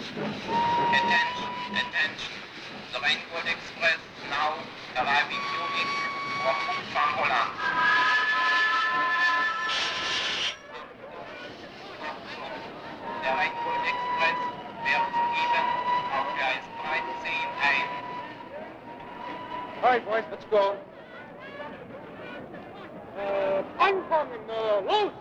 Attention, attention. The Rainbow Express now arriving Munich from from Holland. Der Rainbow Express fährt soeben auf Gleis 13 ein. All right, boys, let's go. Anfangen, los!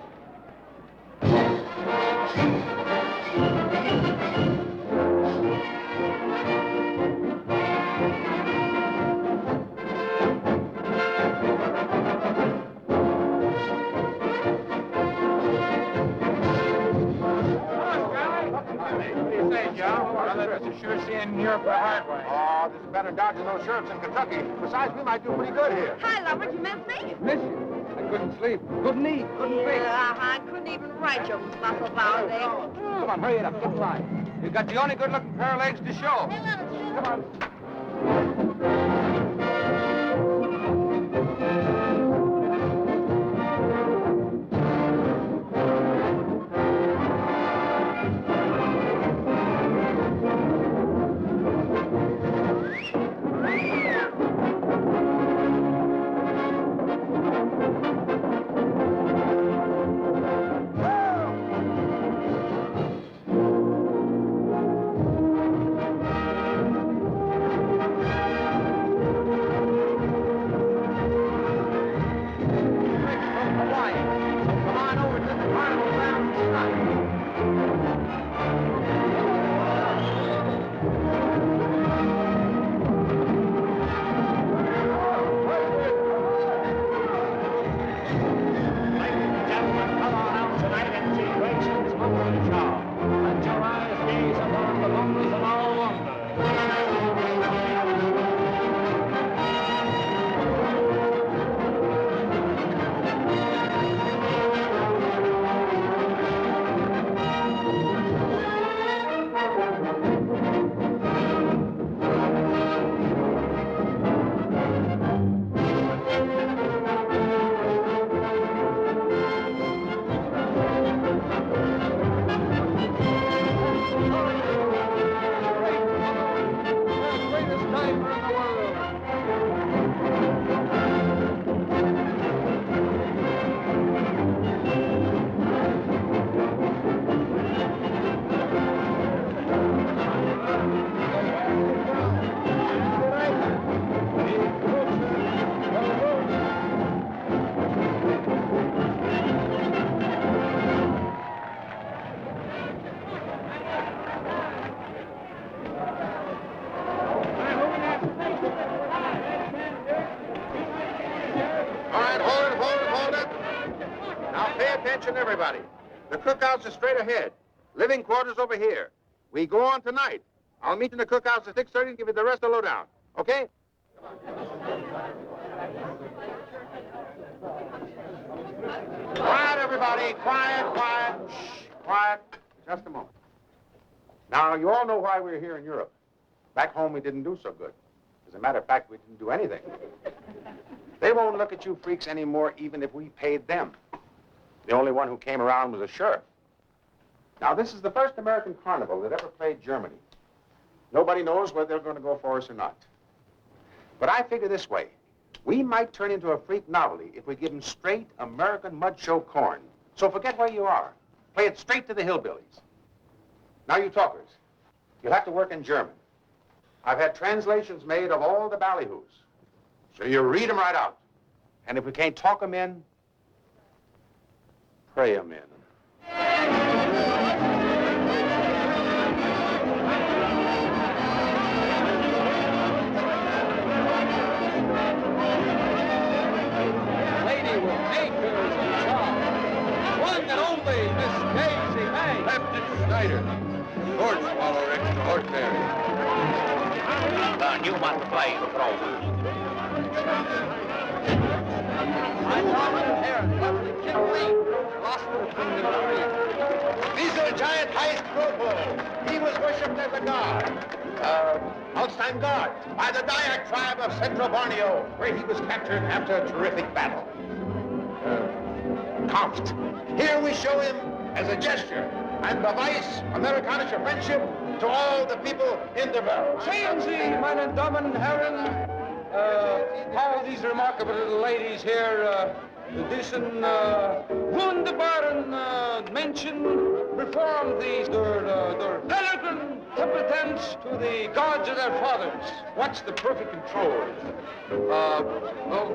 Sure seeing Europe the hard way. Oh, this is better dodging those sheriffs in Kentucky. Besides, we might do pretty good here. Hi, Lovett, you miss me? Miss you? I couldn't sleep. Couldn't eat. Couldn't think. I couldn't even write your muscle about it. Come on, hurry it up. Get line. You've got the only good-looking pair of legs to show. Come on. Everybody. The cookhouse is straight ahead. Living quarters over here. We go on tonight. I'll meet you in the cookhouse at 6:30 and give you the rest of the lowdown. Okay? Quiet, everybody. Quiet, quiet. Shh. Quiet. Just a moment. Now, you all know why we're here in Europe. Back home, we didn't do so good. As a matter of fact, we didn't do anything. They won't look at you freaks anymore, even if we paid them. The only one who came around was a sheriff. Now, this is the first American carnival that ever played Germany. Nobody knows whether they're going to go for us or not. But I figure this way. We might turn into a freak novelty if we give them straight American mud show corn. So forget where you are. Play it straight to the hillbillies. Now, you talkers, you'll have to work in German. I've had translations made of all the ballyhoos. So you read them right out. And if we can't talk them in, pray them in. Lady with acres and charm. One and only Miss Daisy May. Captain Snyder. Sword swallower extraordinary. The new butterfly from. I'm Robert Heron, Lovely Kinley. Lost between the three. These are giant heist Gropo. He was worshipped as a god. Holstein god by the Dayak tribe of Central Borneo, where he was captured after a terrific battle. Kampft. Here we show him as a gesture and Beweis amerikanischer Friendship to all the people in the world. Sehen Sie, meine Damen und Herren, how these remarkable little ladies here, diesen wunderbaren Menschen perform their elegant competence to the gods of their fathers. Watch the perfect control.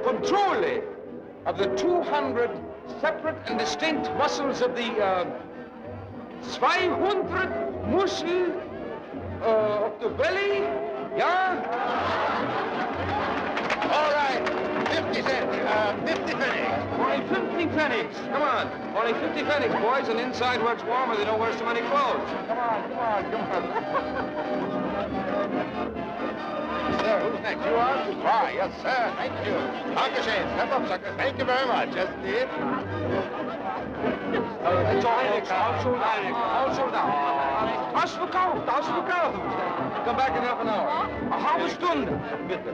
Control of the 200 separate and distinct muscles of the 200 muscle of the belly, yeah? All right, 50 cents, 50 pennies. Only 50 pennies. Come on. Only 50 pennies, boys, and inside where it's warmer, they don't wear so many clothes. Come on. Sir, who's next? You are? Ah, yes, sir. Thank you. Dankeschön. Step up, sucker. Thank you very much. Yes, indeed. It's all sold out. All sold out. Ausverkauft. Come back in half an hour. A halbe Stunde. Bitte.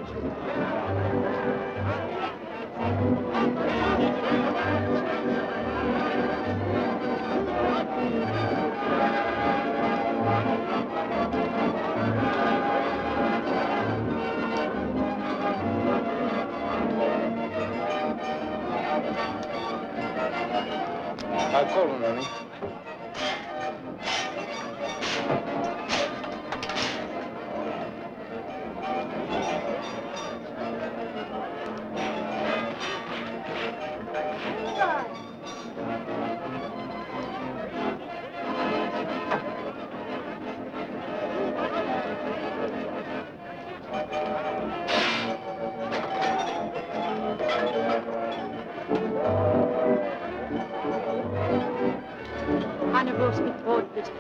I'll call him, Ernie. Eine Wurst mit Brot, bitte.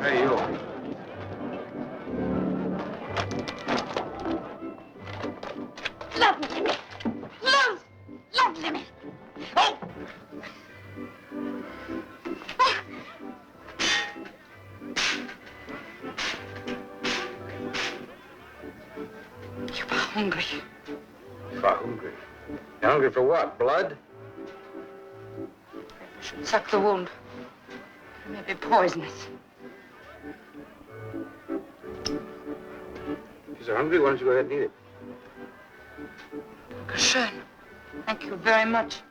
Hey, you. Lovely me! Lovely me! Oh! You were hungry. Hungry. You hungry for what? Blood? You should suck the wound. It may be poisonous. If you're hungry, why don't you go ahead and eat it? Schön. Thank you very much.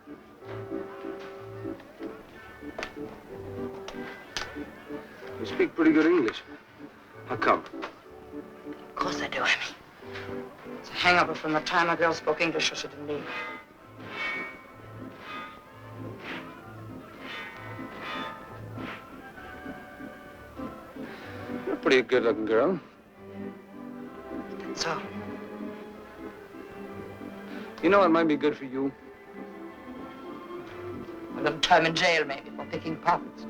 You speak pretty good English. How come? Of course I do, Emmy. It's a hangover from the time a girl spoke English so she didn't leave. You're a pretty good-looking girl. That's so. You know what might be good for you? A little time in jail, maybe, for picking pockets.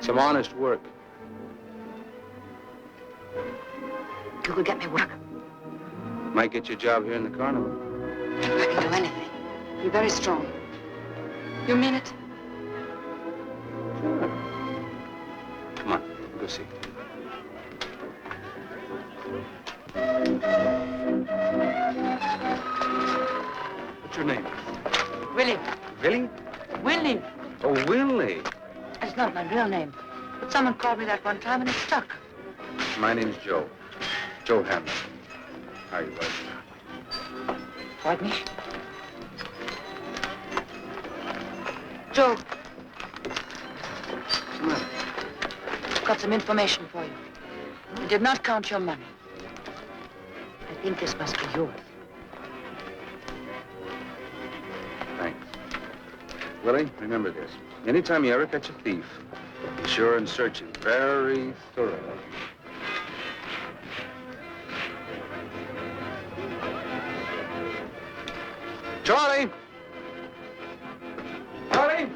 Some honest work. You could get me work. Might get you a job here in the carnival. I can do anything. Be very strong. You mean it? Sure. Come on, go see. What's your name? Willie. Willie? Willie. Oh, Willie. It's not my real name. But someone called me that one time and it stuck. My name's Joe. Joe Hammond. How are you, Willie? Pardon me? Joe, What's the matter? I've got some information for you. I did not count your money. I think this must be yours. Thanks. Willie, remember this. Anytime you ever catch a thief, be sure and search him very thoroughly. Charlie! Charlie!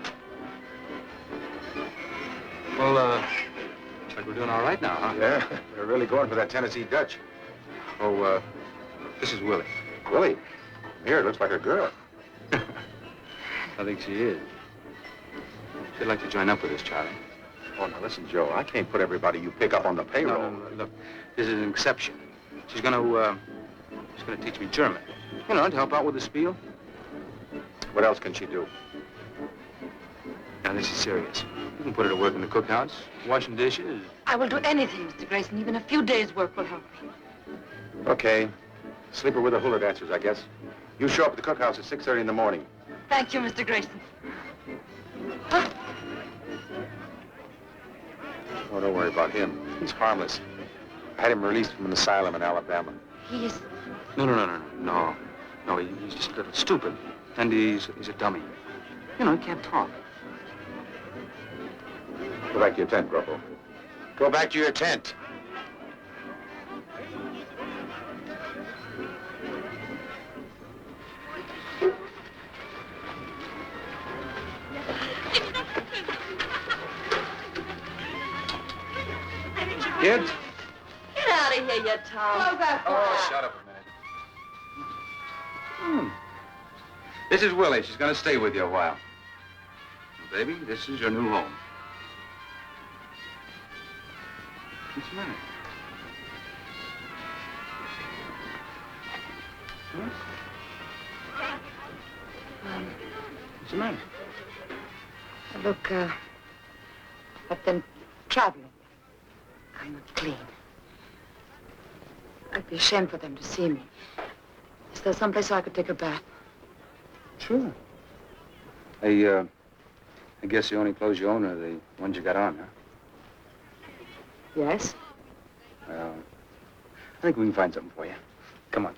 Well, looks like we're doing all right now, huh? Yeah, they're really going for that Tennessee Dutch. Oh, this is Willie. Willie, here, it looks like a girl. I think she is. She'd like to join up with us, Charlie. Oh, now listen, Joe, I can't put everybody you pick up on the payroll. No, look, this is an exception. She's gonna teach me German. You know, to help out with the spiel. What else can she do? Now, this is serious. You can put her to work in the cookhouse, washing dishes. I will do anything, Mr. Grayson. Even a few days' work will help me. Okay. Sleep her with the hula dancers, I guess. You show up at the cookhouse at 6:30 in the morning. Thank you, Mr. Grayson. Oh, don't worry about him. He's harmless. I had him released from an asylum in Alabama. He is... No, he's just a little stupid. And he's a dummy. You know, he can't talk. Go back to your tent, Corporal. Go back to your tent. Kids? Get out of here, you Tom. Close that Oh, shut up a minute. This is Willie. She's going to stay with you a while. Baby, this is your new home. What's the matter? Huh? What's the matter? Look, I've been traveling. I'm not clean. I'd be ashamed for them to see me. Is there someplace I could take a bath? Sure. I guess the only clothes you own are the ones you got on, huh? Yes? Well, I think we can find something for you. Come on.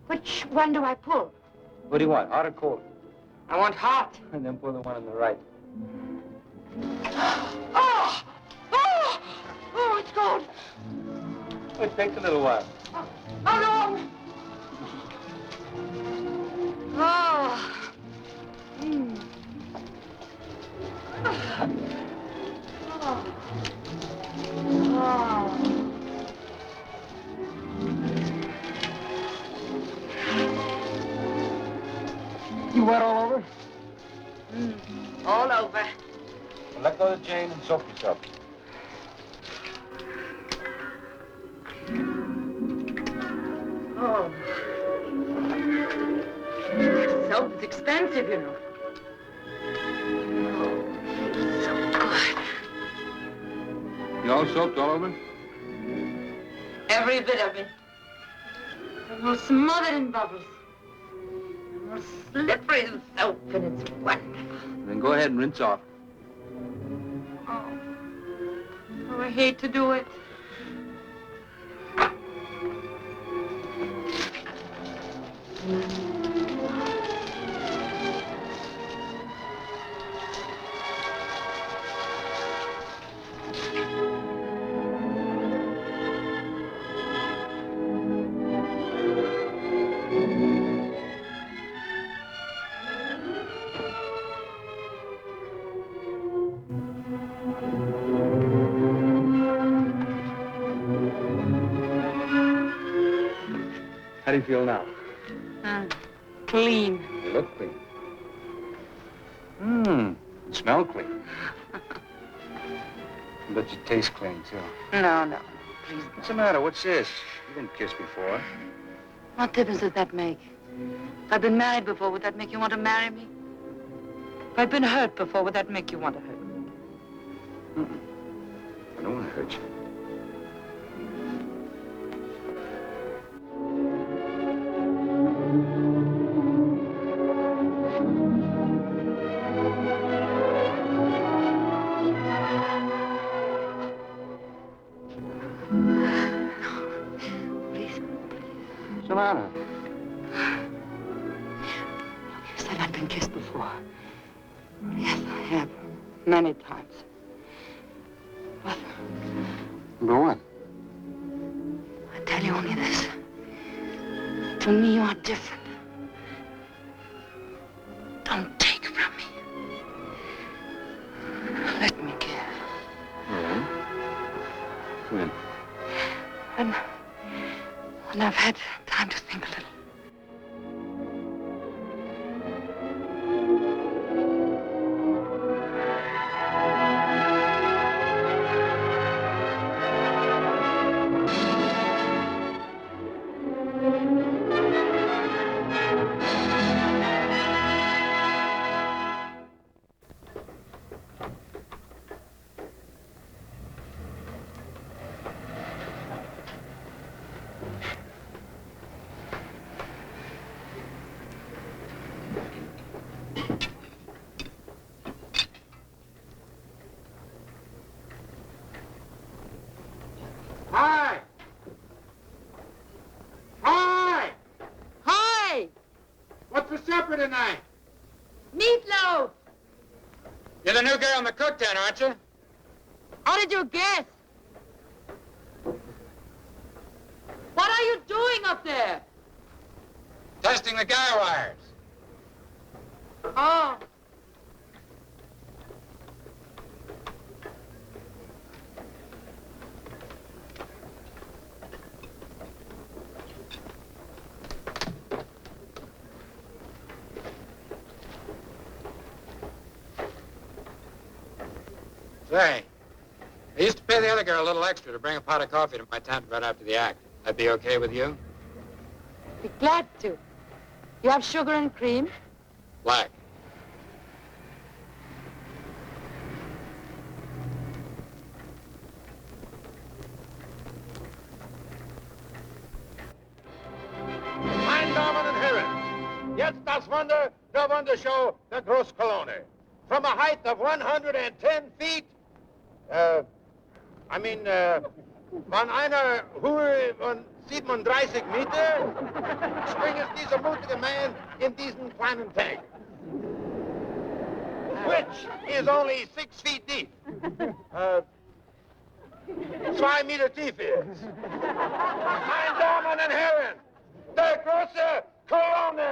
Which one do I pull? What do you want, hot or cold? I want hot. And then pull the one on the right. Oh! Oh! Oh, it's cold. It takes a little while. How long? Oh. Mm. Oh. Oh. You wet all over? All over. Well, let go of Jane and soak yourself. Oh. Soap is expensive, you know. Oh, so good. You all soaked all over? Every bit of it. I'm all smothered in bubbles. I'm all slippery in soap, and it's wonderful. Then go ahead and rinse off. Oh. Oh, I hate to do it. How do you feel now? Clean. You look clean. You smell clean. But you taste clean, too. No, please. What's the matter? What's this? You didn't kiss before. What difference does that make? If I'd been married before, would that make you want to marry me? If I'd been hurt before, would that make you want to hurt me? I don't want to hurt you. What's the matter? You said I'd been kissed before. Yes, I have. Many times. But Number what? I tell you only this. To me, you are different. Don't take from me. Let me give. All right. When? When I've had time to think a little. Hi! Hi! Hi! What's for supper tonight? Meatloaf! You're the new girl in the cook tent, aren't you? How did you guess? What are you doing up there? Testing the guy wires. Oh. Say, I used to pay the other girl a little extra to bring a pot of coffee to my tent right after the act. That'd be okay with you? Be glad to. You have sugar and cream? Black. Meine Damen und Herren, jetzt das Wunder der Wundershow der Großkolonne. From a height of 110 feet, von einer Höhe von 37 Meter, springt dieser mutige Mann in diesen kleinen Tank, which is only 6 feet deep. 2 Meter tief ist. Meine Damen und Herren, der große Kolonne!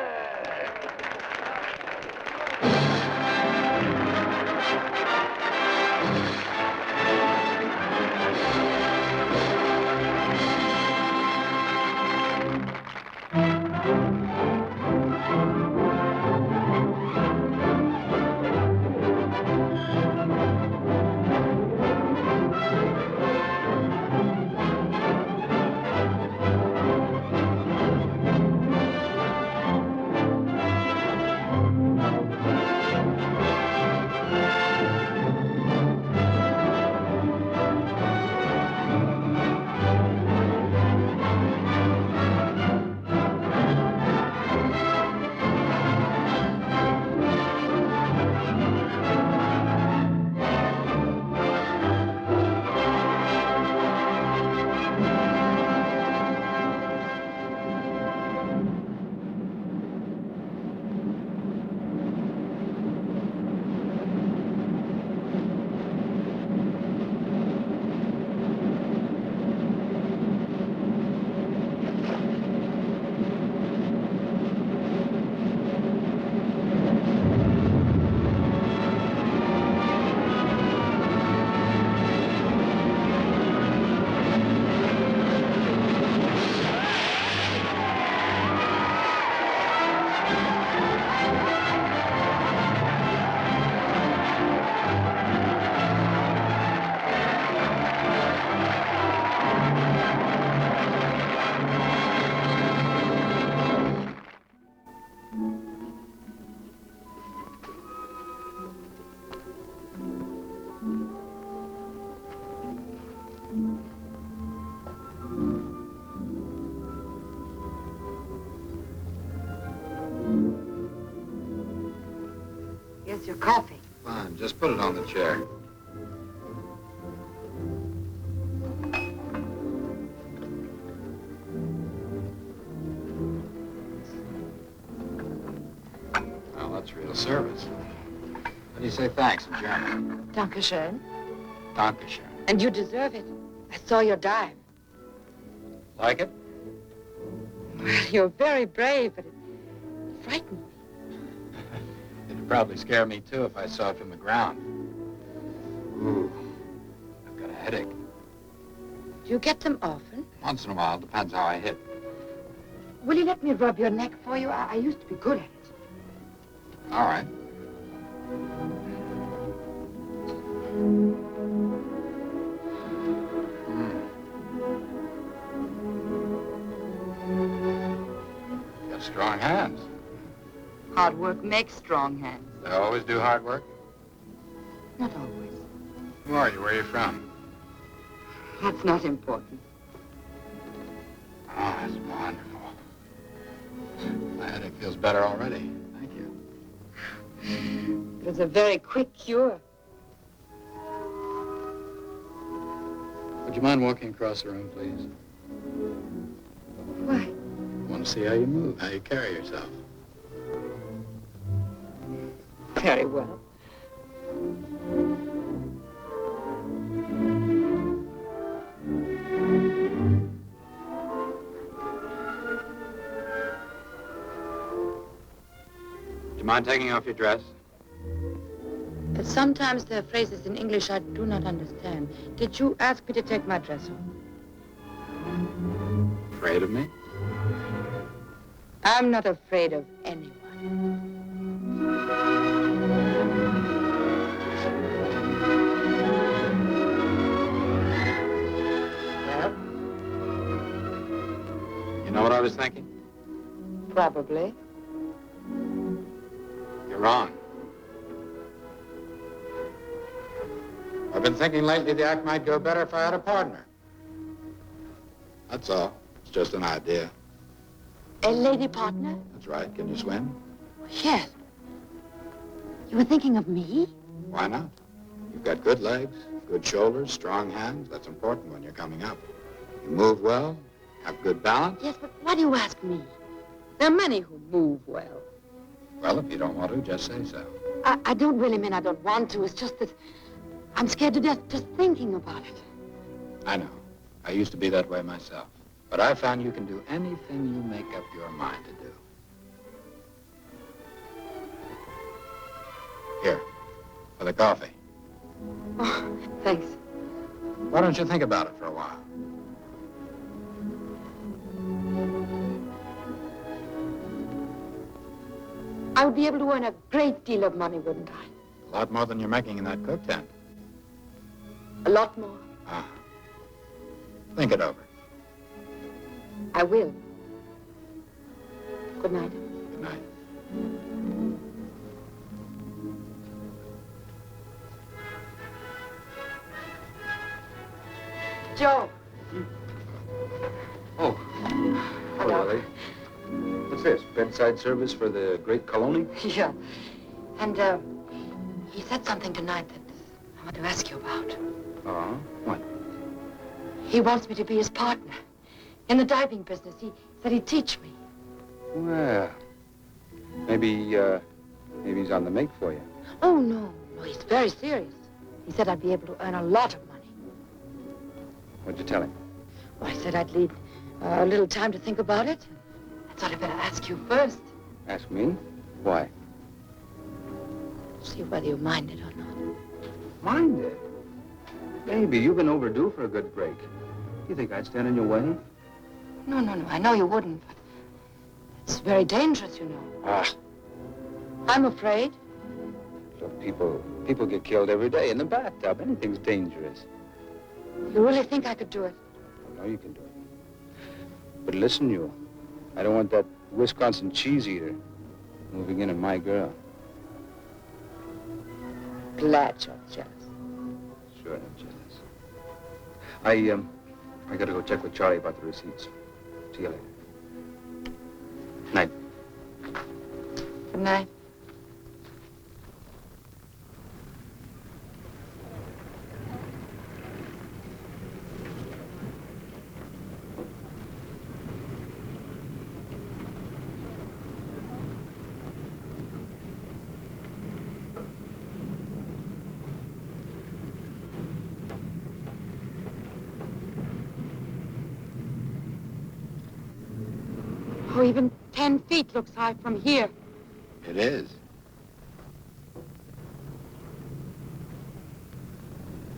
Here's your coffee. Fine, just put it on the chair. Well, that's real service. You say thanks in German. Dankeschön. Dankeschön. And you deserve it. I saw your dive. Like it? Well, you're very brave, but it frightened me. It'd probably scare me, too, if I saw it from the ground. Ooh, I've got a headache. Do you get them often? Once in a while, depends how I hit. Will you let me rub your neck for you? I used to be good at it. All right. Got strong hands. Hard work makes strong hands. They always do hard work. Not always. Who are you? Where are you from? That's not important. Oh, that's wonderful. My headache feels better already. Thank you. It was a very quick cure. Would you mind walking across the room, please? Why? I want to see how you move, how you carry yourself. Very well. Do you mind taking off your dress? But sometimes there are phrases in English I do not understand. Did you ask me to take my dress off? Afraid of me? I'm not afraid of anyone. Well, You know what I was thinking? probably. You're wrong. I've been thinking lately the act might go better if I had a partner. That's all. It's just an idea. A lady partner? That's right. Can you swim? Yes. You were thinking of me? Why not? You've got good legs, good shoulders, strong hands. That's important when you're coming up. You move well, have good balance. Yes, but why do you ask me? There are many who move well. Well, if you don't want to, just say so. I don't really mean I don't want to. It's just that I'm scared to death just thinking about it. I know. I used to be that way myself. But I found you can do anything you make up your mind to do. Here, for the coffee. Oh, thanks. Why don't you think about it for a while? I would be able to earn a great deal of money, wouldn't I? A lot more than you're making in that cook tent. A lot more. Ah. Think it over. I will. Good night. Good night. Joe. Oh. Hello. Lily. What's this? Bedside service for the great Colony? Yeah. And, he said something tonight that I want to ask you about. Uh-huh. What? He wants me to be his partner. In the diving business, he said he'd teach me. Well, maybe he's on the make for you. Oh, no. No, he's very serious. He said I'd be able to earn a lot of money. What'd you tell him? Well, I said I'd need a little time to think about it. I thought I'd better ask you first. Ask me? Why? See whether you mind it or not. Mind it? Baby, you've been overdue for a good break. You think I'd stand in your way? No, no, no. I know you wouldn't, but it's very dangerous, you know. Ah. I'm afraid. Look, people get killed every day in the bathtub. Anything's dangerous. You really think I could do it? I know you can do it. But listen, you. I don't want that Wisconsin cheese eater moving in on my girl. Glad you're jealous. Sure, I'm jealous. I gotta go check with Charlie about the receipts. See you later. Night. Good night. Oh, even 10 feet looks high from here. It is.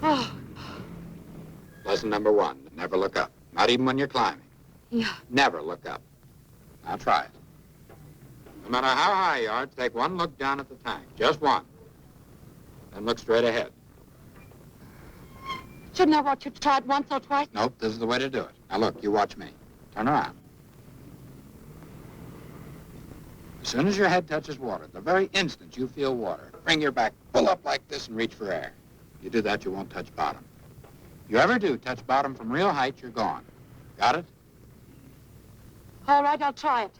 Oh, Lesson number 1, never look up. Not even when you're climbing. yeah. Never look up. Now try it. No matter how high you are, take one look down at the tank. Just one. Then look straight ahead. Shouldn't I want you to try it once or twice? Nope, this is the way to do it. Now look, you watch me. Turn around. As soon as your head touches water, the very instant you feel water, bring your back, pull up like this and reach for air. You do that, you won't touch bottom. If you ever do touch bottom from real height, you're gone. Got it? All right, I'll try it.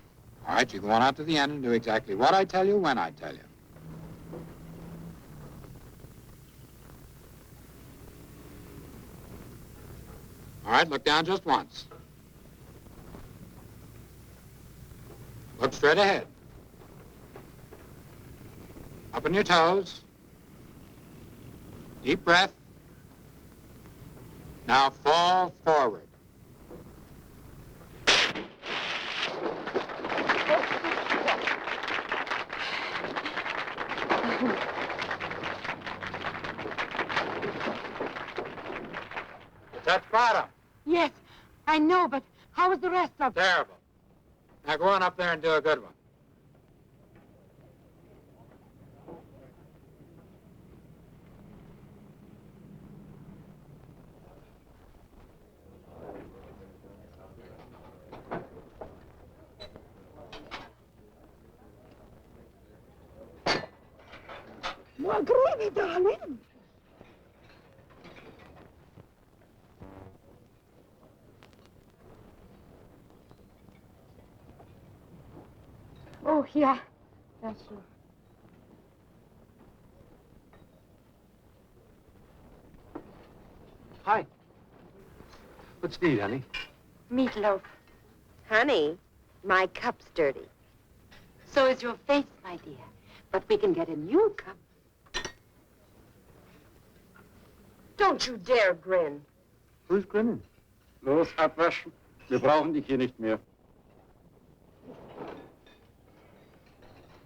All right, you go on out to the end and do exactly what I tell you when I tell you. All right, look down just once. Look straight ahead. Up on your toes. Deep breath. Now fall forward. Touch bottom. Yes, I know, but how was the rest of it? Terrible. Now go on up there and do a good one. Marguerite, darling. Oh, yeah. That's true. Hi. What's need, honey? Meatloaf. Honey, my cup's dirty. So is your face, my dear. But we can get a new cup. Don't you dare grin. Who's grinning? Los, abwaschen. Wir brauchen dich hier nicht mehr.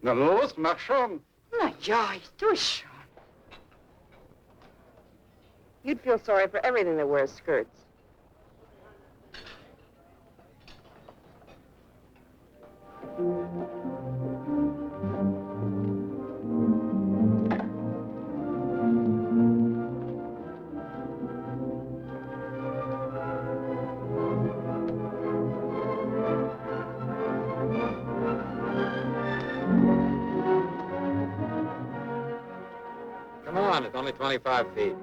Na los, mach schon. Na ja, he's too short. You'd feel sorry for everything that wears skirts. Come on, it's only 25 feet.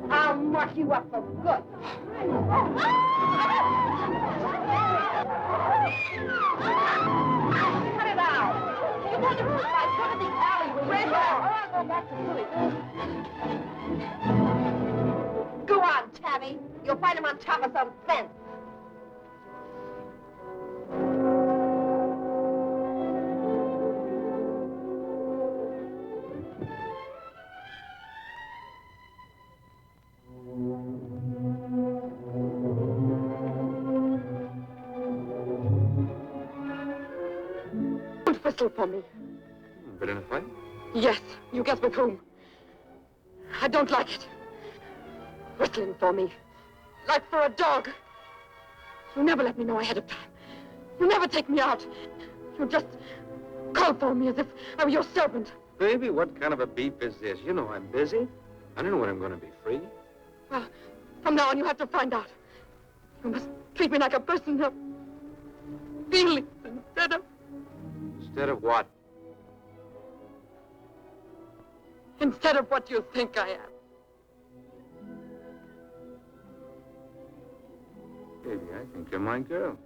I'll mark you up for good. Cut it out. You want to move my foot in the alley with red hair, or I'll go back to Louis. Go on, Tabby. You'll find him on top of some fence. whistle for me. Been in a fight? Yes, you guess with whom. I don't like it. Whistling for me. Like for a dog. You never let me know ahead of time. You never take me out. You just call for me as if I were your servant. Baby, what kind of a beep is this? You know I'm busy. I don't know when I'm going to be free. Well, from now on you have to find out. You must treat me like a person of feelings instead of... Instead of what? Instead of what you think I am. Baby, I think you're my girl.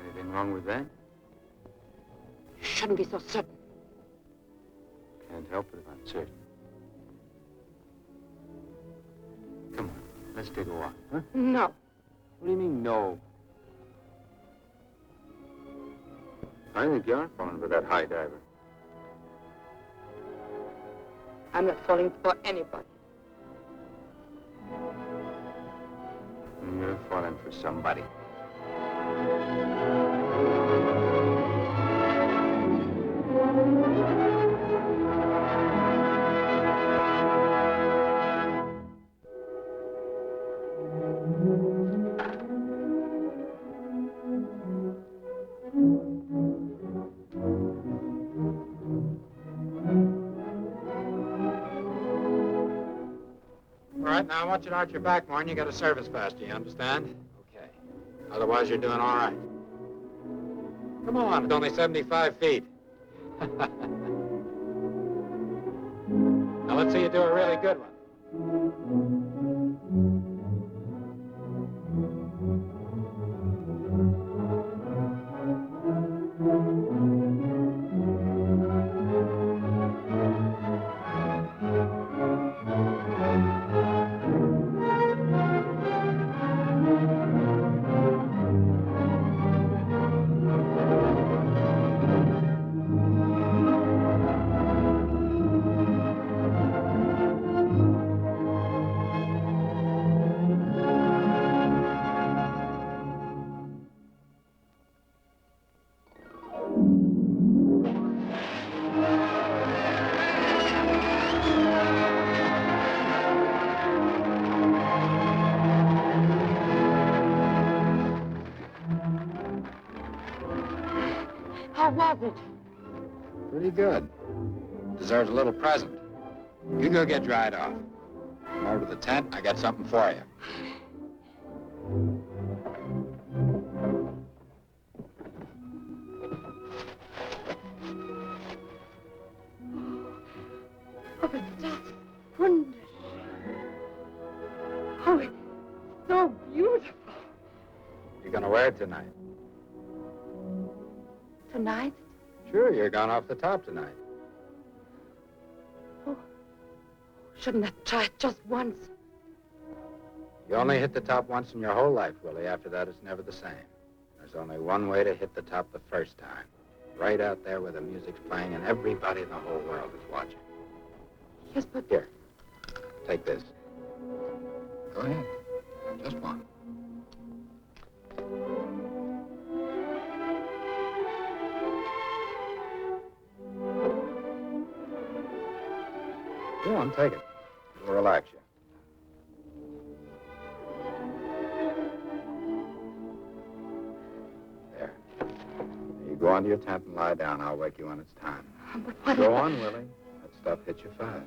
Anything wrong with that? You shouldn't be so certain. Can't help it if I'm certain. Come on, let's take a walk, huh? No. What do you mean, no? I think you are falling for that high diver. I'm not falling for anybody. You're falling for somebody. All right, now I want you to arch your back more and you got a service faster, you understand? Okay. Otherwise, you're doing all right. Come on, it's only 75 feet. Now let's see you do a really good one. How was it? Pretty good. Deserves a little present. You go get dried off. Come over to the tent, I got something for you. Oh, it's just wonderful. Oh, it's so beautiful. You're gonna wear it tonight. Tonight? Sure, you're going off the top tonight. Oh, shouldn't I try it just once? You only hit the top once in your whole life, Willie. After that, it's never the same. There's only one way to hit the top the first time. Right out there where the music's playing and everybody in the whole world is watching. Yes, but... Here, take this. Go ahead. Just one. Go on, take it. It'll relax you. There. You go onto your tent and lie down. I'll wake you when it's time. But what Go on, Willie. That stuff hits you fast.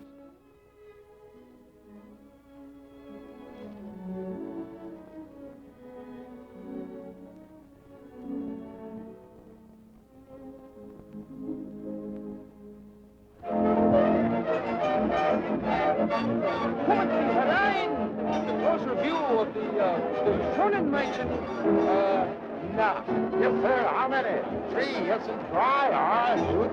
The closer view of the Sonnenmädchen. Now, yes, sir. How many? 3. Yes, it's dry. All right, good.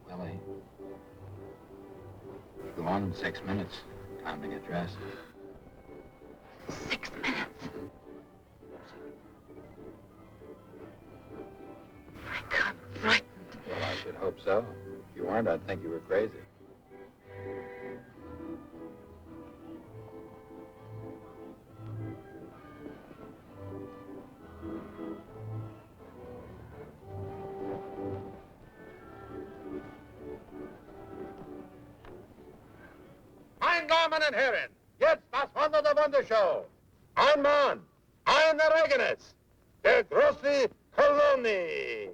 Willie. Go on in 6 minutes. Time to get dressed. 6 minutes. hope so. If you weren't, I'd think you were crazy. Mein Damen und Herren, jetzt das Wunder der Wundershow. Ein Mann, ein Ereignis, der große Kolonie.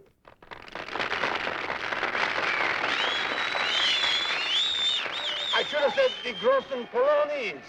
I should have said die großen Kolonies.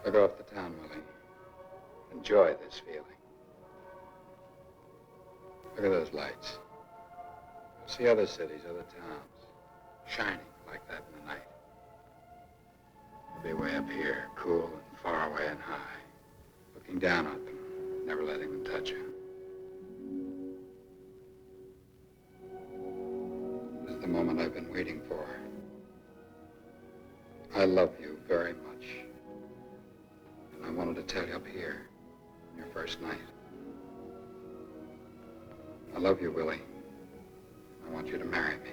Look off the town, Willie. Enjoy this feeling. Look at those lights. You'll see other cities, other towns, shining like that in the night. You'll be way up here, cool and far away and high, looking down at them, never letting them touch you. This is the moment I've been waiting for. I love you very much. And I wanted to tell you up here, on your first night. I love you, Willie. I want you to marry me.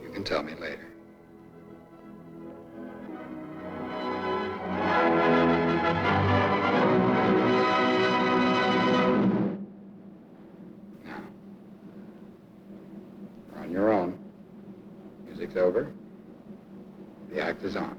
You can tell me later. Now, you're on your own. Music's over. The act is on.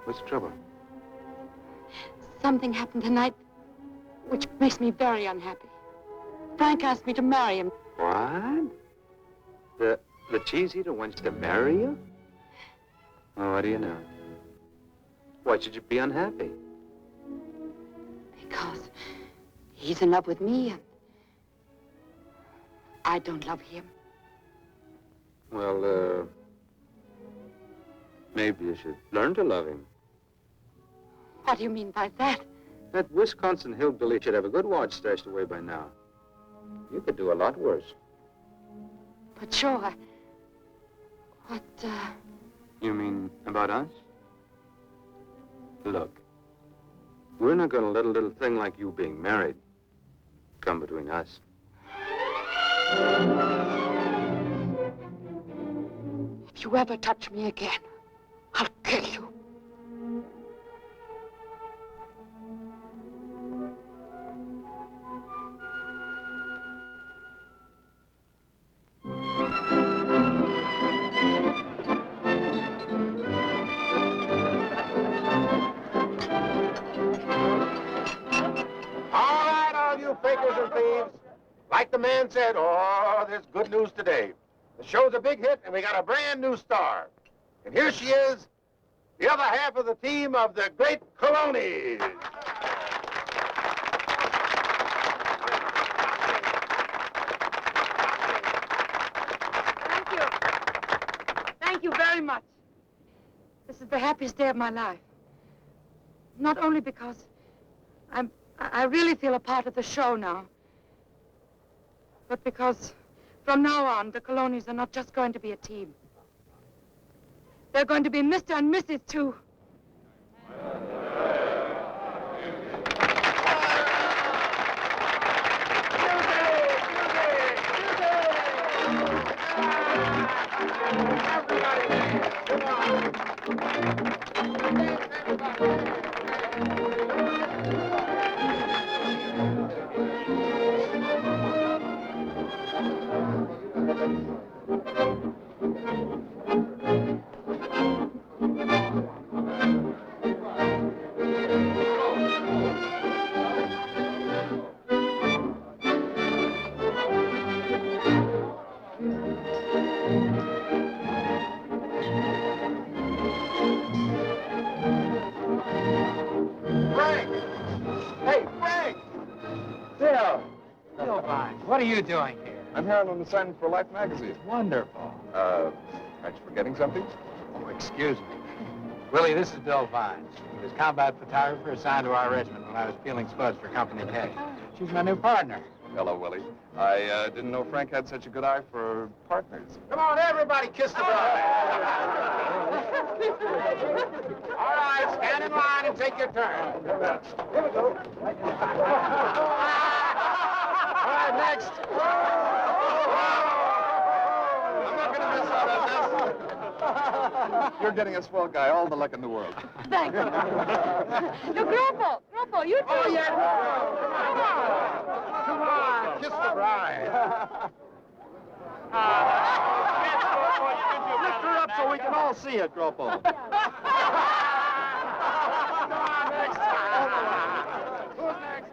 What's the trouble? Something happened tonight which makes me very unhappy. Frank asked me to marry him. What? The cheese eater wants to marry you? Oh, what do you know? Why should you be unhappy? Because he's in love with me and I don't love him. Well, maybe you should learn to love him. What do you mean by that? That Wisconsin hillbilly should have a good watch stashed away by now. You could do a lot worse. But sure, what, You mean about us? Look, we're not going to let a little thing like you being married come between us. If you ever touch me again, I'll kill you. All right, all you fakers and thieves. Like the man said, oh, there's good news today. The show's a big hit, and we got a brand new star. And here she is, the other half of the team of the Great Colonies. Thank you. Thank you very much. This is the happiest day of my life. Not only because I really feel a part of the show now, but because from now on, the Colonies are not just going to be a team. They're going to be Mr. and Mrs. too. Frank! Hey, Frank! Bill! Bill Vines, what are you doing here? I'm here on an assignment for Life magazine. Wonderful. Aren't you forgetting something? Oh, excuse me. Willie, this is Bill Vines. He was combat photographer assigned to our regiment when I was peeling spuds for Company K. She's my new partner. Hello, Willie. I didn't know Frank had such a good eye for partners. Come on, everybody, kiss the bride. All right, stand in line and take your turn. Here we go. All right, next. I'm not going to miss out on this. You're getting a swell guy, all the luck in the world. Thank you. Look, Gropo, you too. Oh, yeah. Come on, kiss the bride. Lift her up so we can all see it, Gropo. Come on, next. Who's next?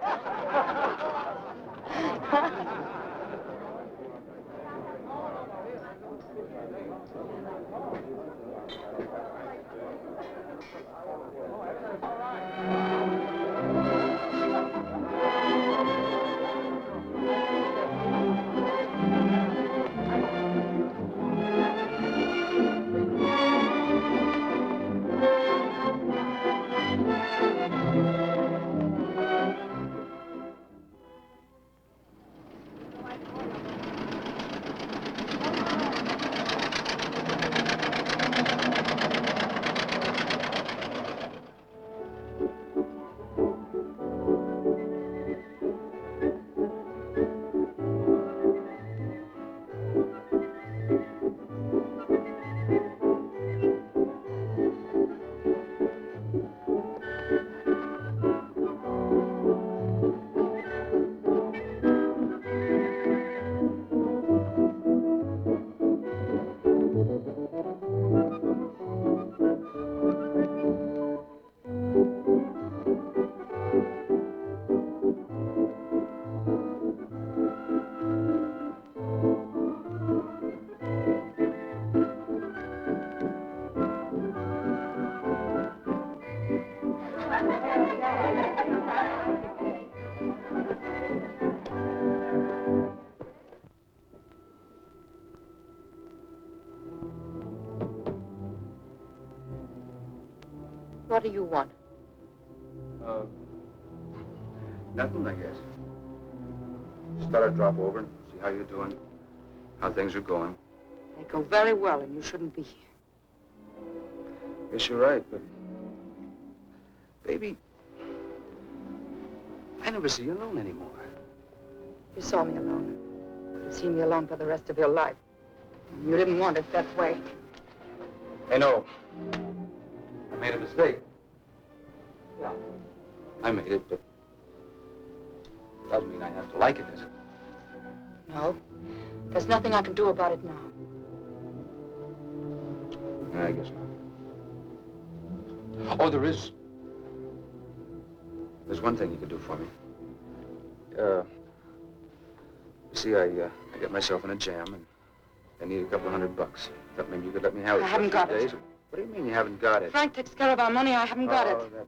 What do you want? Nothing, I guess. Just thought I'd drop over and see how you're doing, how things are going. They go very well, and you shouldn't be here. Yes, you're right, but... Baby, I never see you alone anymore. You saw me alone. You've seen me alone for the rest of your life. And you didn't want it that way. I know. I made a mistake. Yeah. I made it, but... doesn't mean I have to like it, does it? No. There's nothing I can do about it now. I guess not. Oh, there is. There's one thing you can do for me. You see, I got myself in a jam, and I need a couple $100. Thought maybe you could let me have it. I haven't got it. Days. What do you mean you haven't got it? Frank takes care of our money. I haven't got it. That...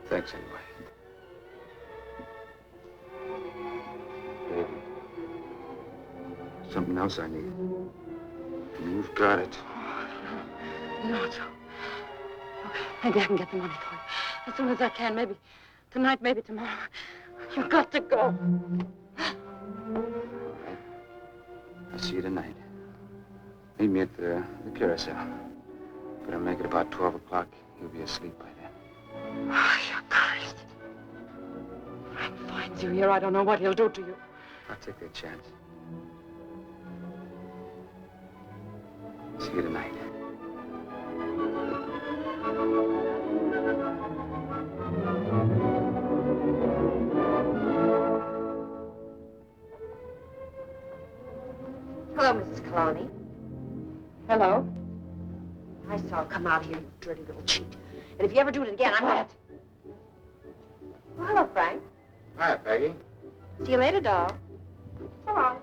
Thanks anyway. Baby. Something else I need. You've got it. No, Joe. Maybe I can get the money for you. As soon as I can. Maybe tonight, maybe tomorrow. You've got to go. I'll see you tonight. Meet me at the carousel. Better make it about 12 o'clock. You'll be asleep by then. Oh, you're cursed. Frank finds you here. I don't know what he'll do to you. I'll take that chance. See you tonight. Hello, Mrs. Coloni. Hello? I saw her come out here, you dirty little cheat. And if you ever do it again, I'm going to... Well, hello, Frank. Hi, Peggy. See you later, doll. So long.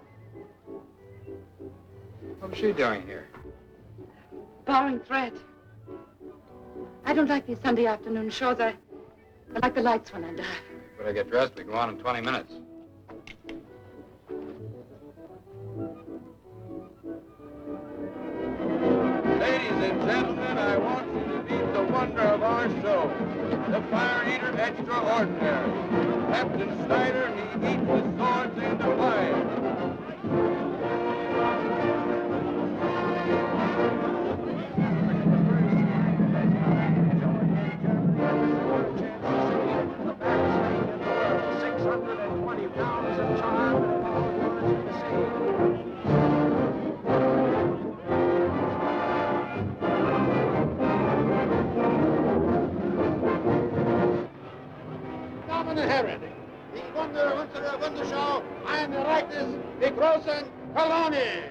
What's she doing here? Borrowing thread. I don't like these Sunday afternoon shows. I like the lights when I drive. Better get dressed. We go on in 20 minutes. Ladies and gentlemen, I want you to meet the wonder of our show, the Fire Eater Extraordinary. Captain Snyder, he eats the swords into fire. Damen und Herren, die unserer Wunderschau ein Ereignis der großen Kolonie.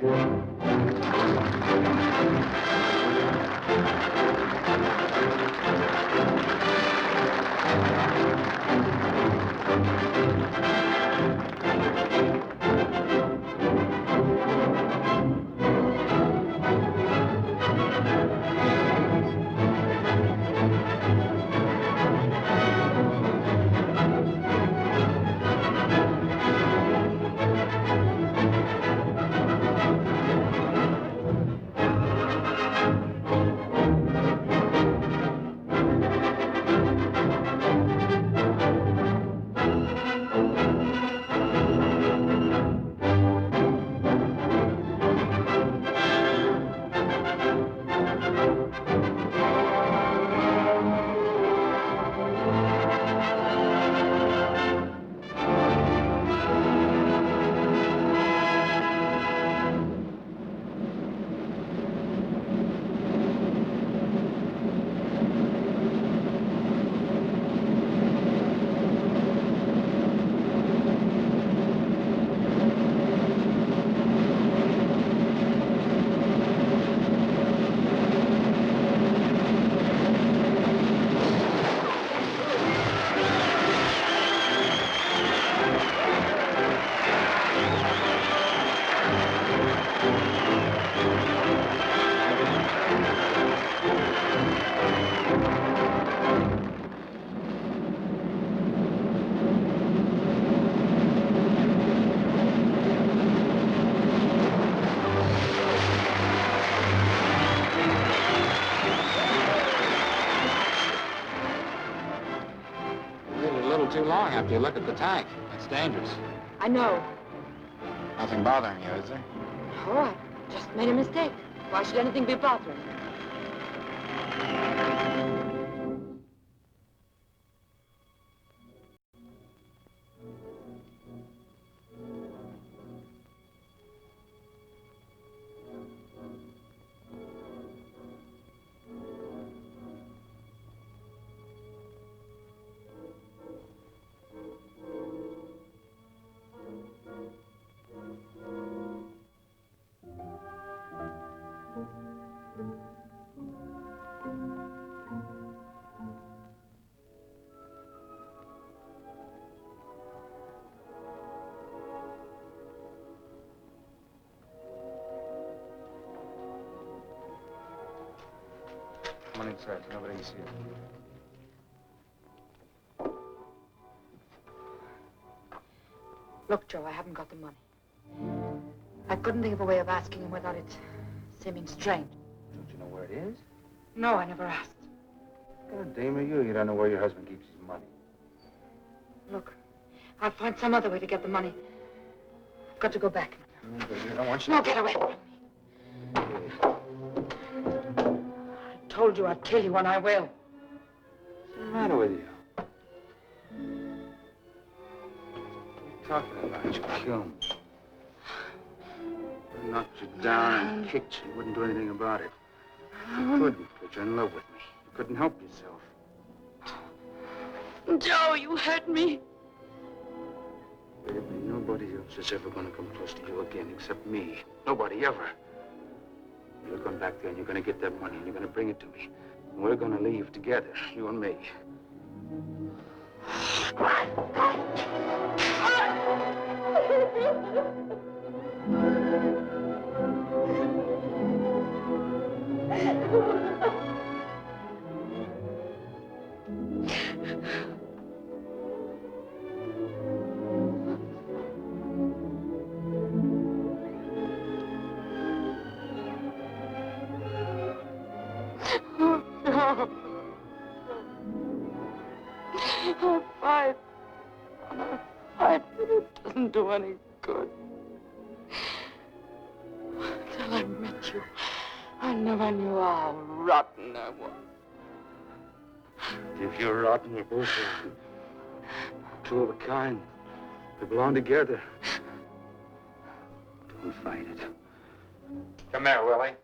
hold too long after you look at the tank. It's dangerous. I know. Nothing bothering you, is there? Oh, I just made a mistake. Why should anything be bothering me? Come on inside. Nobody can see you. Look, Joe, I haven't got the money. I couldn't think of a way of asking him without it seeming strange. Don't you know where it is? No, I never asked. God damn it, you don't know where your husband keeps his money. Look, I'll find some other way to get the money. I've got to go back. I don't want you. No, get away from me. I told you I'd kill you, and I will. What's the matter with you? What are you talking about? You kill me. I knocked you down and kicked you. You wouldn't do anything about it. You couldn't, because you're in love with me. You couldn't help yourself. Joe, you hurt me. Baby, nobody else is ever going to come close to you again except me. Nobody ever. You're going back there and you're going to get that money and you're going to bring it to me. And we're going to leave together, you and me. I'll fight. I'll fight, but it doesn't do any good. Till I met you, I never knew how rotten I was. If you're rotten, we're both rotten. Two of a kind. We belong together. Don't fight it. Come here, Willie.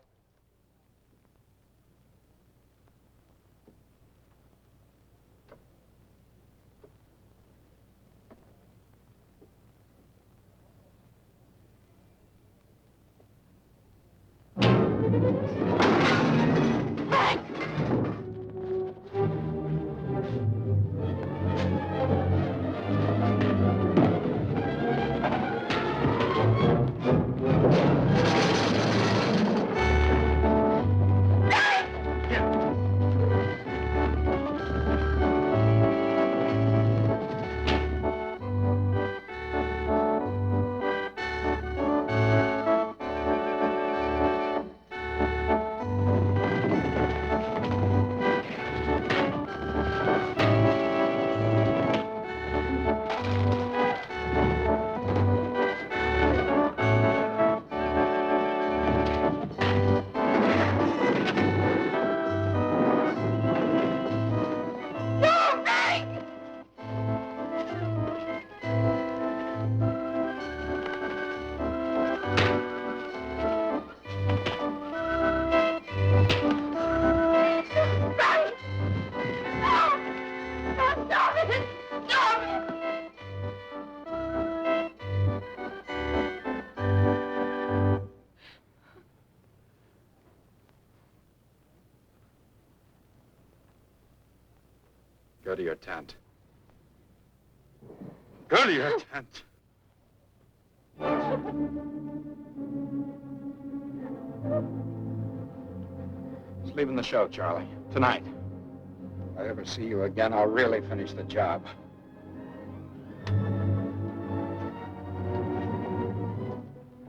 Go to your tent. Go to your tent. It's leaving the show, Charlie. Tonight. If I ever see you again, I'll really finish the job. I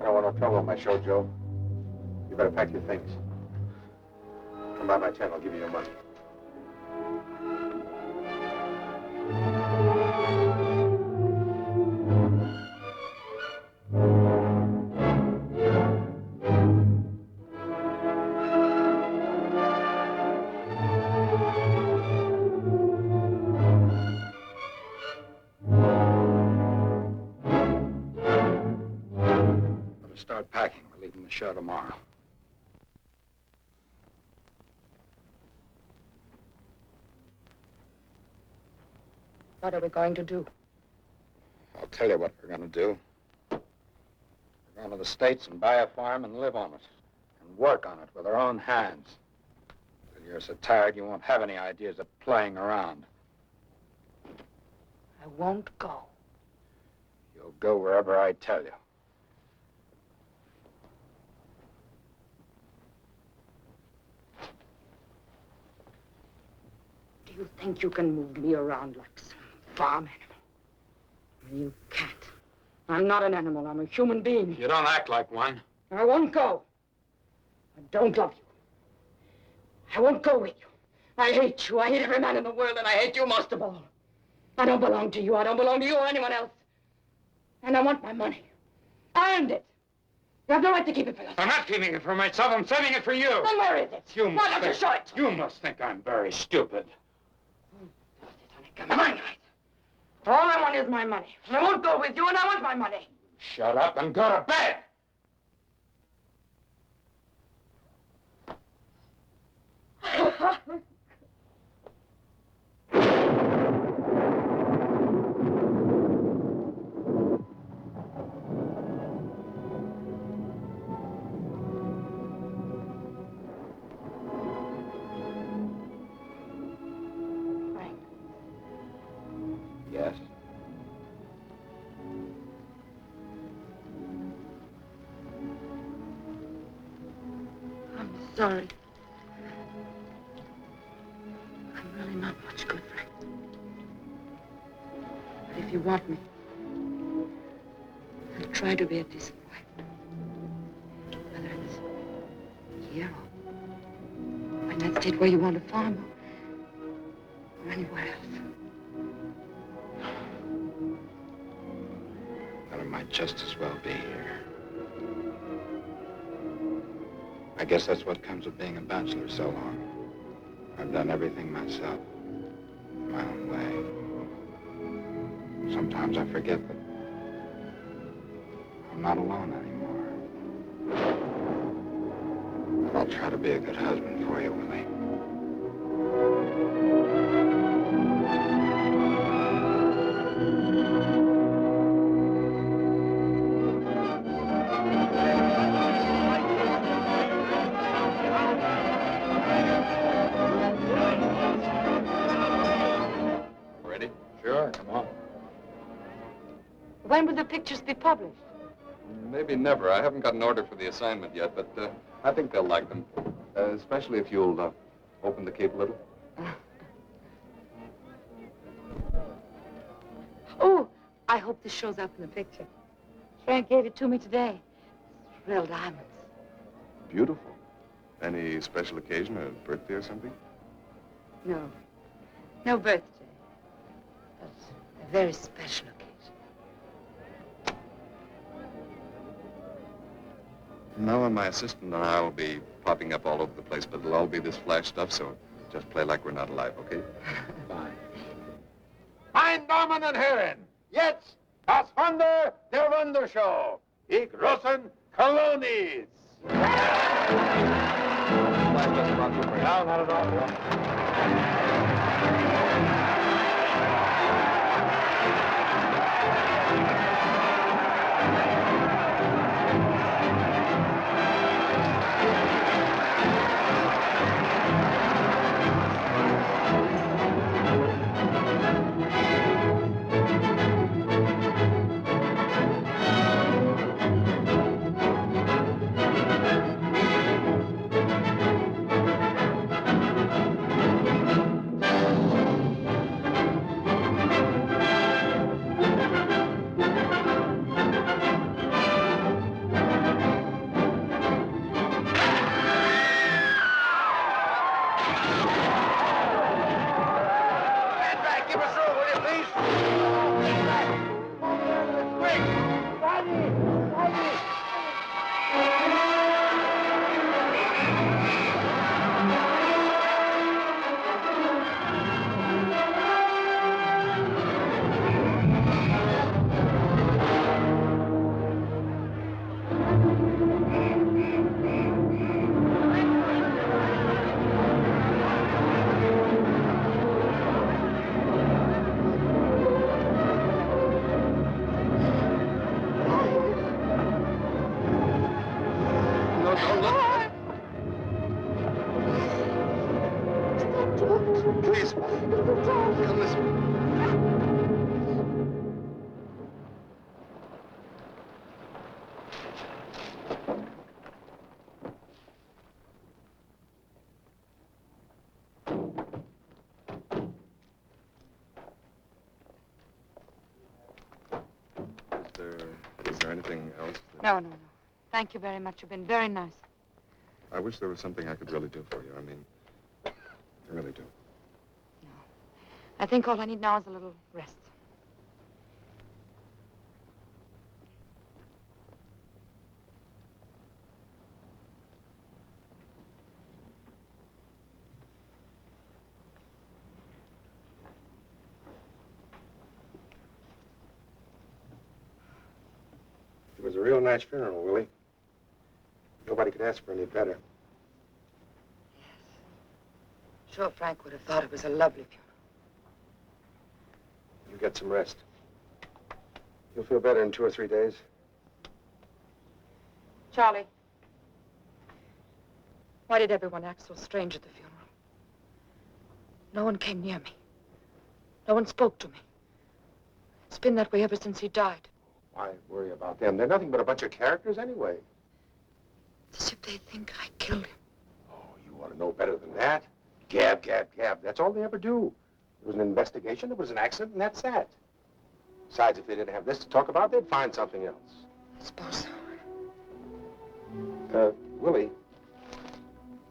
don't want no trouble on my show, Joe. You better pack your things. Come by my tent, I'll give you your money. start packing. We're leaving the show tomorrow. What are we going to do? I'll tell you what we're going to do. We're going to the States and buy a farm and live on it. And work on it with our own hands. Till you're so tired you won't have any ideas of playing around. I won't go. You'll go wherever I tell you. Do you think you can move me around like some farm animal? You can't. I'm not an animal. I'm a human being. You don't act like one. I won't go. I don't love you. I won't go with you. I hate you. I hate every man in the world, and I hate you most of all. I don't belong to you. I don't belong to you or anyone else. And I want my money. I earned it. You have no right to keep it for yourself. I'm not keeping it for myself. I'm saving it for you. Then where is it? Why don't you show it? You must think I'm very stupid. Come on, right. All I want is my money. I won't go with you, and I want my money. Shut up and go to bed. Frank, Yes. I'm sorry. I'm really not much good, Frank. But if you want me, I'll try to be a decent wife. Whether it's here or in that state where you want a farm or anywhere else. Well, it might just as well be here. I guess that's what comes of being a bachelor so long. I've done everything myself, my own way. Sometimes I forget that I'm not alone anymore. But I'll try to be a good husband for you, Willie. Ready? Sure, come on. When will the pictures be published? Maybe never. I haven't got an order for the assignment yet, but I think they'll like them. Especially if you'll open the cape a little. Oh, I hope this shows up in the picture. Frank gave it to me today. It's real diamonds. Beautiful. Any special occasion, a birthday or something? No. No birthday. But a very special occasion. Now, my assistant and I will be popping up all over the place, but it'll all be this flash stuff, so just play like we're not alive, okay? Fine. Meine Damen und Herren, jetzt das Wunder der Wundershow. Die großen Kolonis. No, not at all. Don't. Please. Don't. Come this way. Is there anything else? No. Thank you very much. You've been very nice. I wish there was something I could really do for you. I mean, I really do. I think all I need now is a little rest. It was a real nice funeral, Willie. Nobody could ask for any better. Sure, Frank would have thought it was a lovely funeral. You get some rest. You'll feel better in 2 or 3 days. Charlie. Why did everyone act so strange at the funeral? No one came near me. No one spoke to me. It's been that way ever since he died. Why worry about them? They're nothing but a bunch of characters anyway. As if they think I killed him. Oh, you ought to know better than that. Gab. That's all they ever do. There was an investigation, there was an accident, and that's that. Besides, if they didn't have this to talk about, they'd find something else. I suppose so. Willie,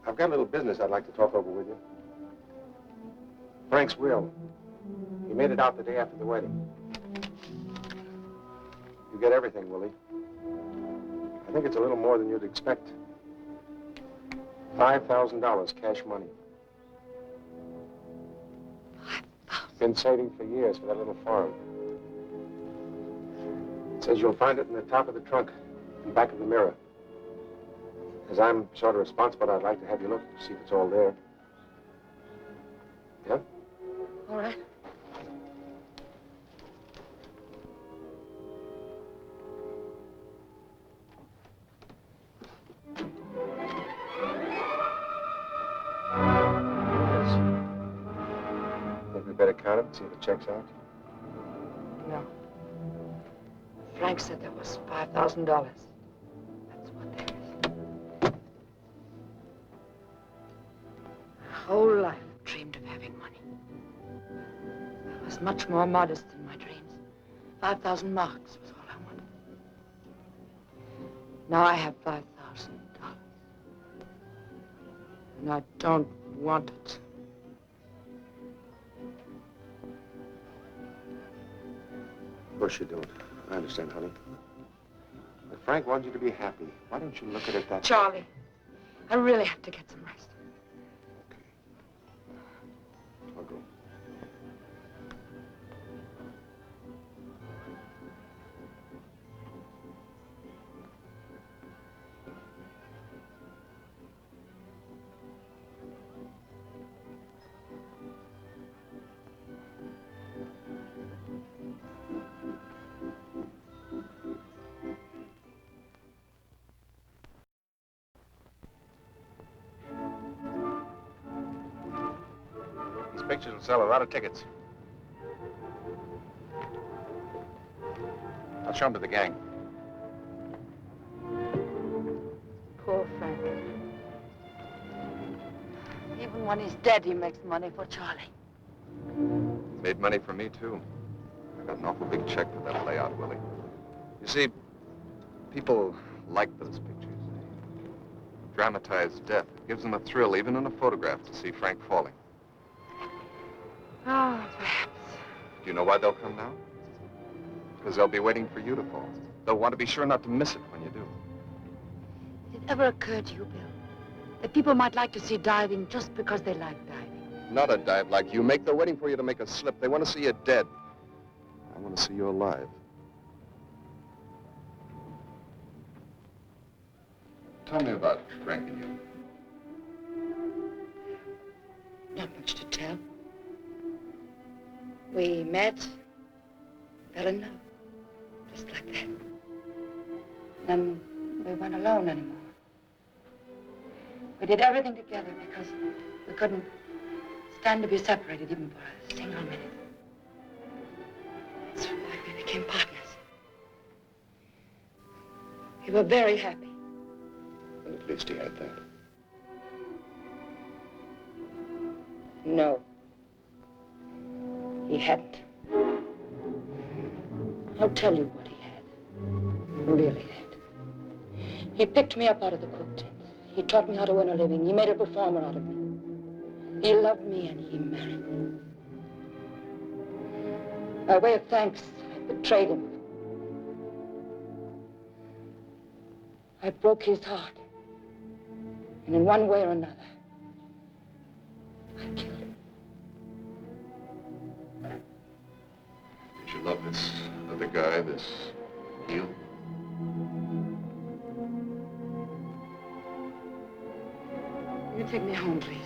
I've got a little business I'd like to talk over with you. Frank's will. He made it out the day after the wedding. You get everything, Willie. I think it's a little more than you'd expect. $5,000 cash money. Been saving for years for that little farm. It says you'll find it in the top of the trunk, in the back of the mirror. As I'm sort of responsible, I'd like to have you look to see if it's all there. Yeah? All right. Think we better count it and see if it checks out? No. Frank said there was $5,000. That's what there is. My whole life I dreamed of having money. I was much more modest than my dreams. 5,000 marks was all I wanted. Now I have $5,000. And I don't want it. Of course you don't. I understand, honey. But Frank wants you to be happy. Why don't you look at it that way? Charlie, I really have to get some rest. I'll go. These pictures will sell a lot of tickets. I'll show them to the gang. Poor Frank. Even when he's dead, he makes money for Charlie. Made money for me, too. I got an awful big check for that layout, Willie. You see, people like those pictures. They dramatize death. It gives them a thrill, even in a photograph, to see Frank falling. Oh, perhaps. Do you know why they'll come now? Because they'll be waiting for you to fall. They'll want to be sure not to miss it when you do. Did it ever occur to you, Bill, that people might like to see diving just because they like diving? Not a dive like you make. They're waiting for you to make a slip. They want to see you dead. I want to see you alive. Tell me about Frank and you. Not much to tell. We met, fell in love, just like that. Then we weren't alone anymore. We did everything together because we couldn't stand to be separated even for a single minute. That's why we became partners. We were very happy. Well, at least he had that. No. He hadn't. I'll tell you what he had. Really had. He picked me up out of the cook tent. He taught me how to earn a living. He made a performer out of me. He loved me and he married me. By way of thanks, I betrayed him. I broke his heart. And in one way or another, I killed him. Did you love this other guy, this heel? You take me home, please.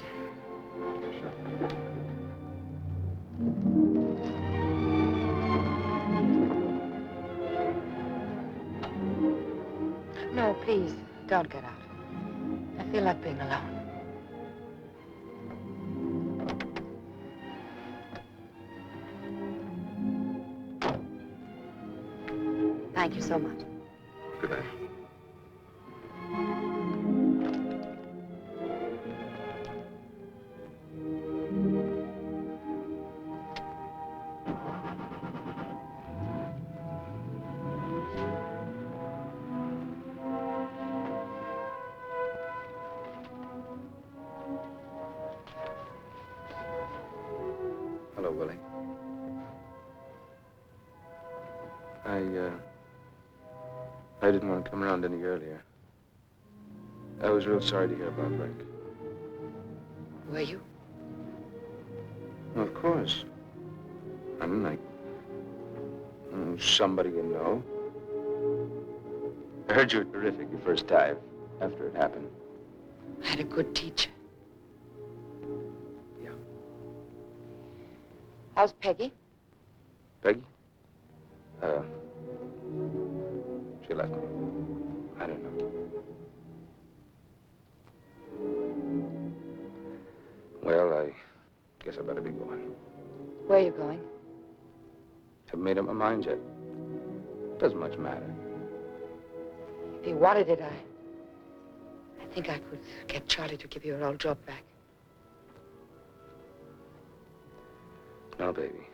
No, please, don't get out. I feel like being alone. Thank you so much. Good night. Hello, Willie. I didn't want to come around any earlier. I was real sorry to hear about Rick. Were you? Well, of course. I'm like somebody you know. I heard you were terrific your first time after it happened. I had a good teacher. Yeah. How's Peggy? Peggy? She left me. I don't know. Well, I guess I better be going. Where are you going? Haven't made up my mind yet. Doesn't much matter. If you wanted it, I think I could get Charlie to give you your old job back. No, baby.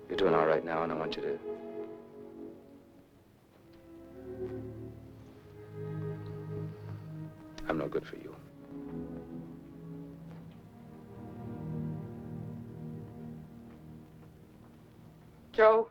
You're doing all right now, and I want you to... I'm no good for you. Joe.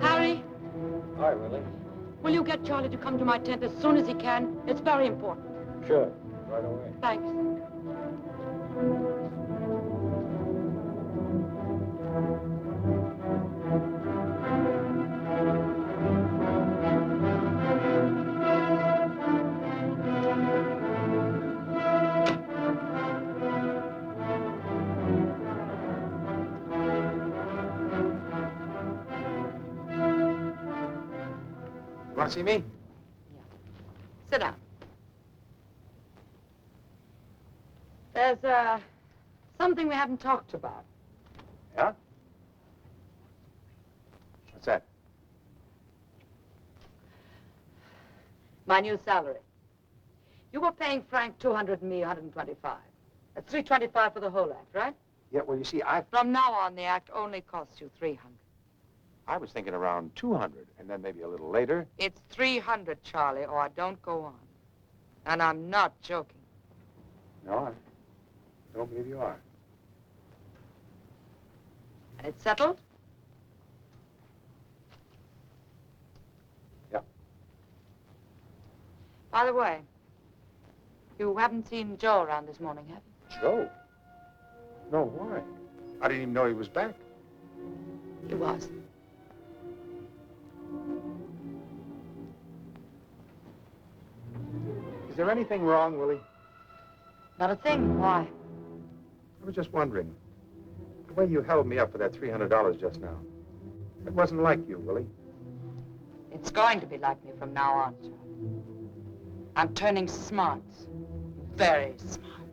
Harry, Hi, Willie. will you get Charlie to come to my tent as soon as he can? It's very important. Sure. Right away. Thanks. Want to see me? Sit down. There's, something we haven't talked about. Yeah? What's that? My new salary. You were paying Frank 200 and me 125. That's 325 for the whole act, right? Yeah, well, you see, From now on, the act only costs you 300. I was thinking around 200, and then maybe a little later. It's 300, Charlie, or I don't go on. And I'm not joking. No, I don't believe you are. And it's settled? Yeah. By the way, you haven't seen Joe around this morning, have you? Joe? No, why? I didn't even know he was back. He was. Is there anything wrong, Willie? Not a thing. Why? I was just wondering. The way you held me up for that $300 just now. It wasn't like you, Willie. It's going to be like me from now on, Charlie. I'm turning smart. Very smart.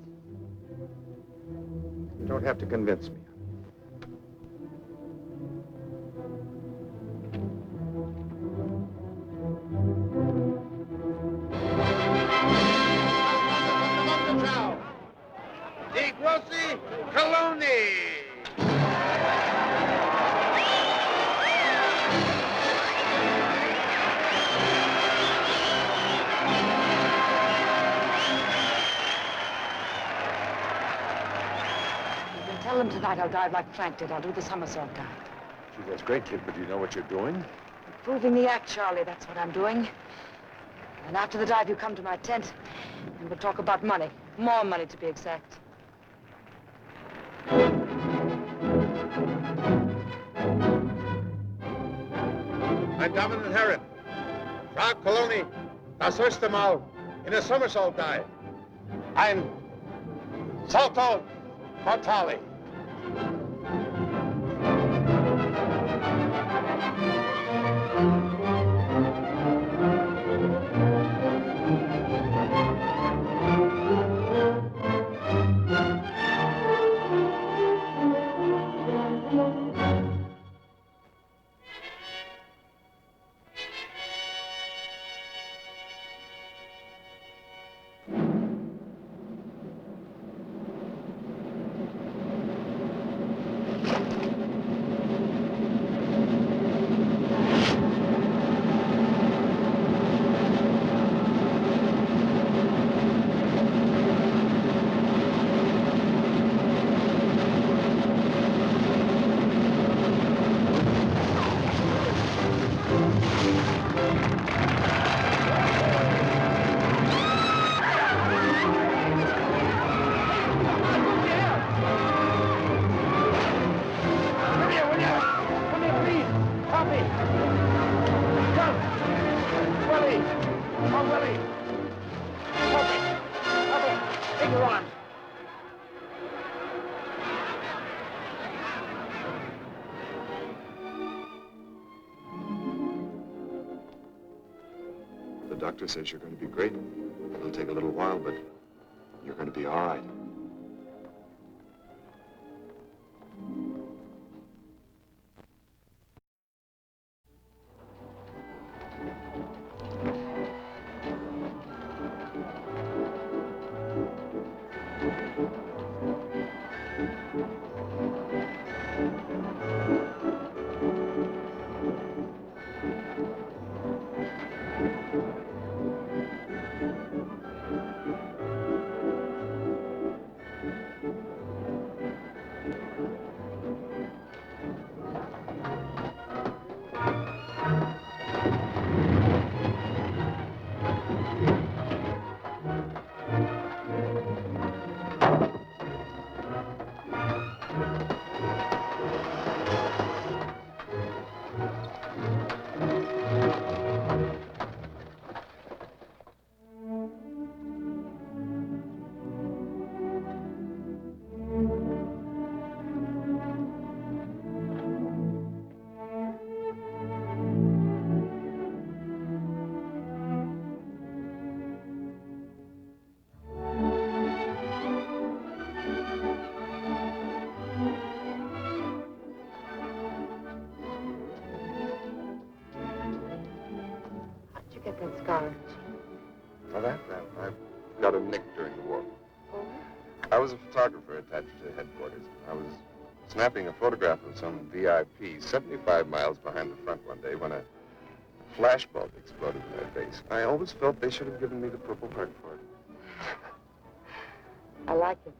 You don't have to convince me. Di Grossi Coloni. Tell them tonight I'll dive like Frank did. I'll do the somersault dive. Gee, that's great, kid, but do you know what you're doing? Improving the act, Charlie. That's what I'm doing. And after the dive, you come to my tent, and we'll talk about money. More money, to be exact. Mein Damen und Herren, Frank Coloni, das erste Mal in a somersault dive. Ein Salto Mortale. The doctor says you're going to be great. It'll take a little while, but you're going to be all right. dispatched to headquarters. I was snapping a photograph of some VIP 75 miles behind the front one day when a flashbulb exploded in their face. I always felt they should have given me the Purple Heart for it. I like it.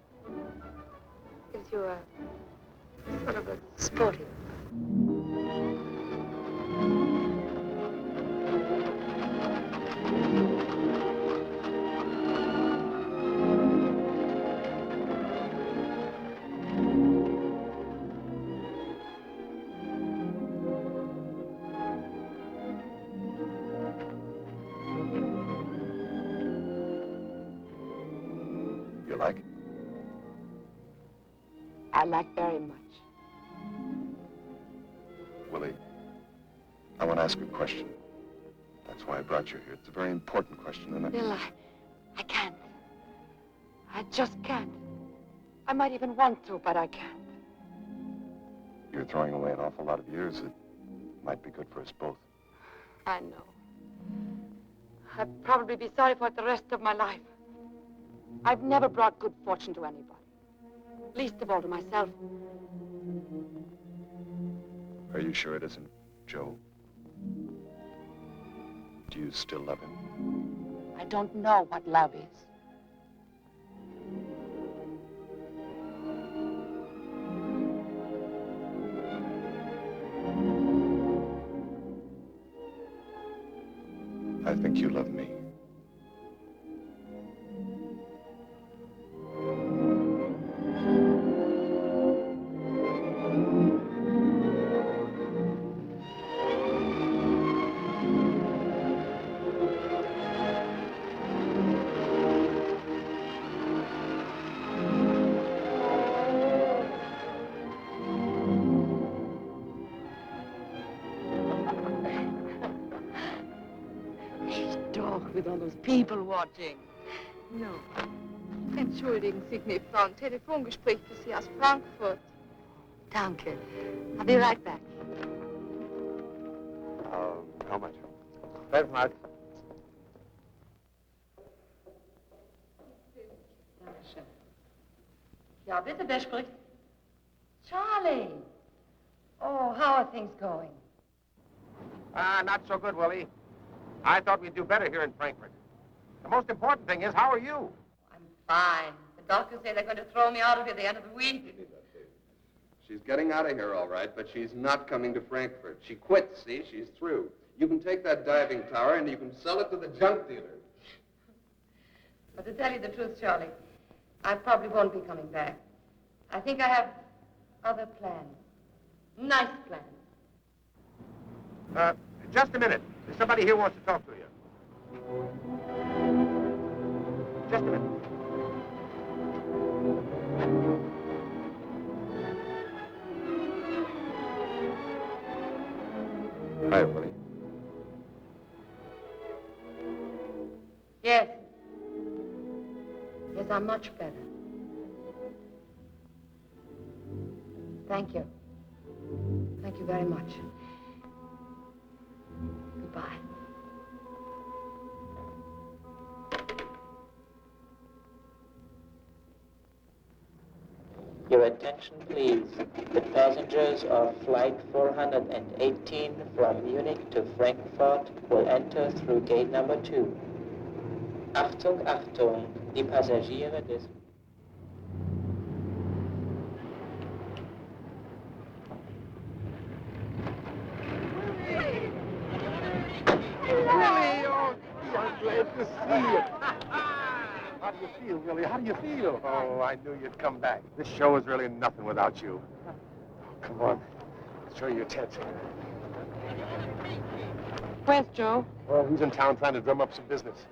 Gives you a sort of a sporty. You like it? I like very much. Willie, I want to ask you a question. That's why I brought you here. It's a very important question, and Bill, I can't. I just can't. I might even want to, but I can't. You're throwing away an awful lot of years that might be good for us both. I know. I'd probably be sorry for it the rest of my life. I've never brought good fortune to anybody. Least of all to myself. Are you sure it isn't Joe? Do you still love him? I don't know what love is. I think you love me. With all those people watching. No. Entschuldigen Sie mir, Frau, ein Telefongespräch für Sie aus Frankfurt. Danke. I'll be right back. How much? 12 Mark. Dankeschön. Ja, bitte, wer spricht? Charlie. Oh, how are things going? Not so good, Willie. I thought we'd do better here in Frankfurt. The most important thing is, how are you? I'm fine. The doctors say they're going to throw me out of here at the end of the week. She's getting out of here, all right, but she's not coming to Frankfurt. She quit, see? She's through. You can take that diving tower and you can sell it to the junk dealer. But to tell you the truth, Charlie, I probably won't be coming back. I think I have other plans. Nice plans. Just a minute. Somebody here wants to talk to you. Just a minute. Hi, Willie. Yes. Yes, I'm much better. Thank you. Thank you very much. Goodbye. Your attention, please. The passengers of Flight 418 from Munich to Frankfurt will enter through gate number 2. Achtung, Achtung, die Passagiere des... Willie, oh, I'm glad to see you. How do you feel, Willie? How do you feel? Oh, I knew you'd come back. This show is really nothing without you. Oh, come on. Show you your tent. Where's Joe? Well, he's in town trying to drum up some business.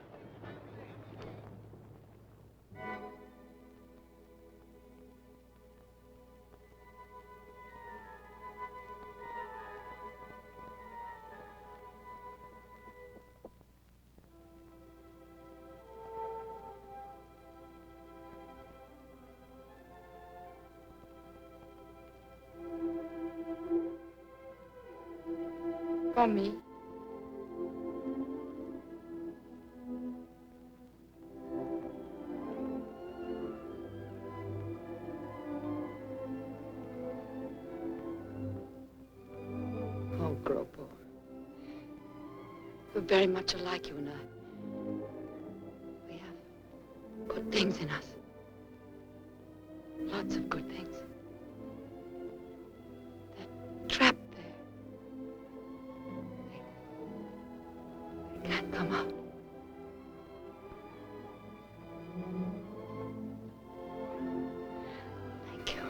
For me. grow poor. We're very much alike, you and I. We have good things in us. Lots of good things. They're trapped there. They can't come out. Thank you.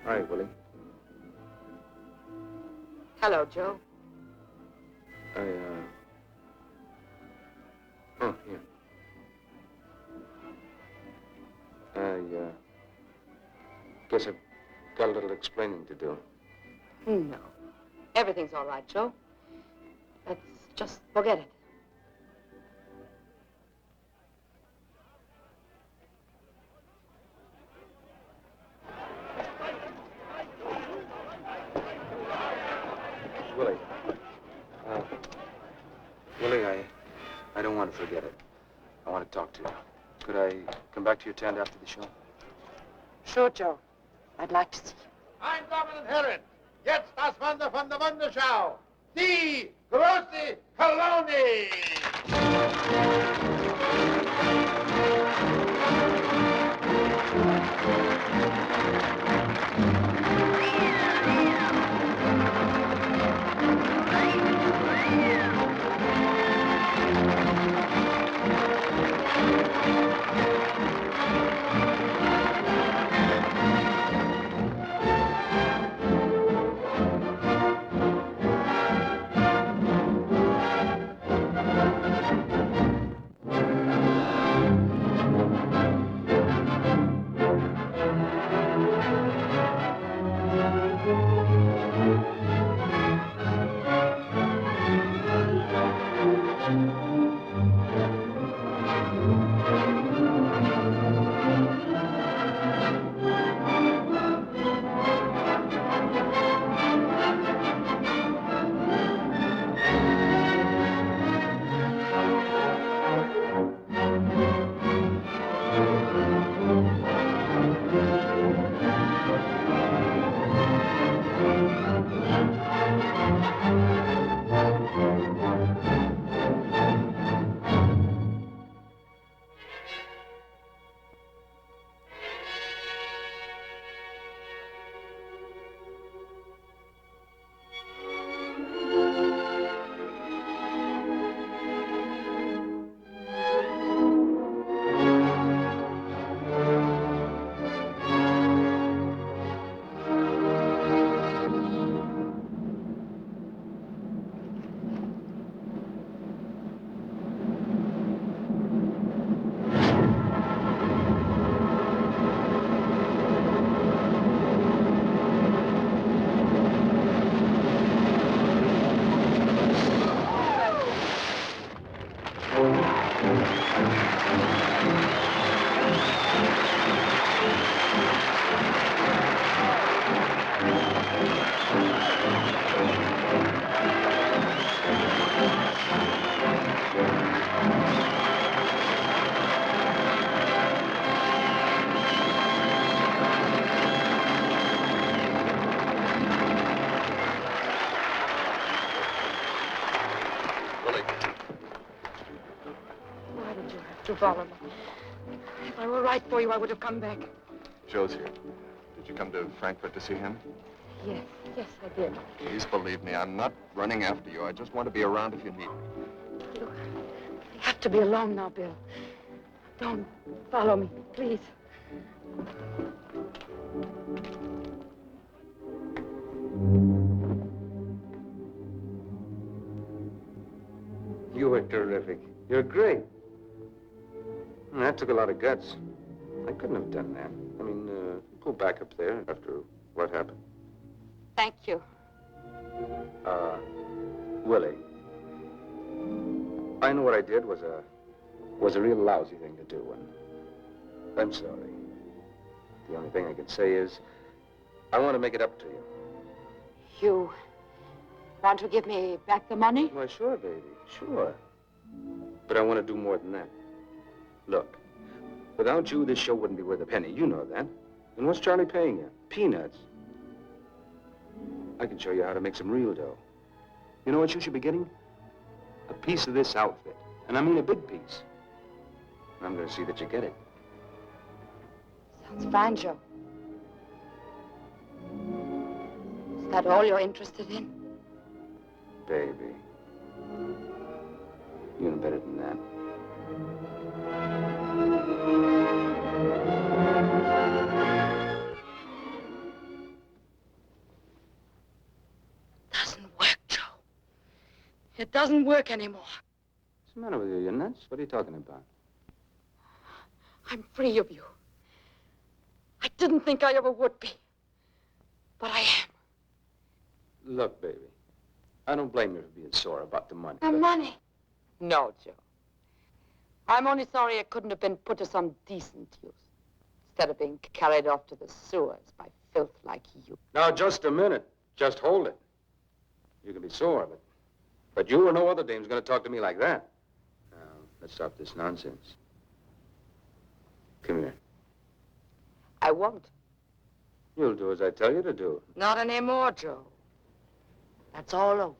All right, Willie. Hello, Joe. Oh, here. Guess I've got a little explaining to do. No. Everything's all right, Joe. Let's just forget it. Willie. Willie, I don't want to forget it. I want to talk to you. Could I come back to your tent after the show? Sure, Joe. I'd like to see you. Mein Damen und Herren, jetzt das Wunder von der Wunderschau. Die große Kolonie! Why did you have to bother me? If I were right for you, I would have come back. Joe's here. Did you come to Frankfurt to see him? Yes, I did. Please believe me, I'm not running after you. I just want to be around if you need me. Look, I have to be alone now, Bill. Don't follow me, please. You were terrific. You're great. That took a lot of guts. I couldn't have done that. I mean, go back up there after what happened. Thank you. Willie. I know what I did was a real lousy thing to do, and I'm sorry. The only thing I can say is, I want to make it up to you. You want to give me back the money? Why, sure, baby, sure. But I want to do more than that. Look, without you, this show wouldn't be worth a penny. You know that. And what's Charlie paying you? Peanuts. I can show you how to make some real dough. You know what you should be getting? A piece of this outfit. And I mean a big piece. I'm going to see that you get it. Sounds fine, Joe. Is that all you're interested in? Baby. You know better than that. Doesn't work, Joe. It doesn't work anymore. What's the matter with you? You nuts? What are you talking about? I'm free of you. I didn't think I ever would be. But I am. Look, baby. I don't blame you for being sore about the money. The money? No, Joe. I'm only sorry it couldn't have been put to some decent use, instead of being carried off to the sewers by filth like you. Now, just a minute. Just hold it. You can be sore, but you or no other dame's going to talk to me like that. Now, let's stop this nonsense. Come here. I won't. You'll do as I tell you to do. Not anymore, Joe. That's all over.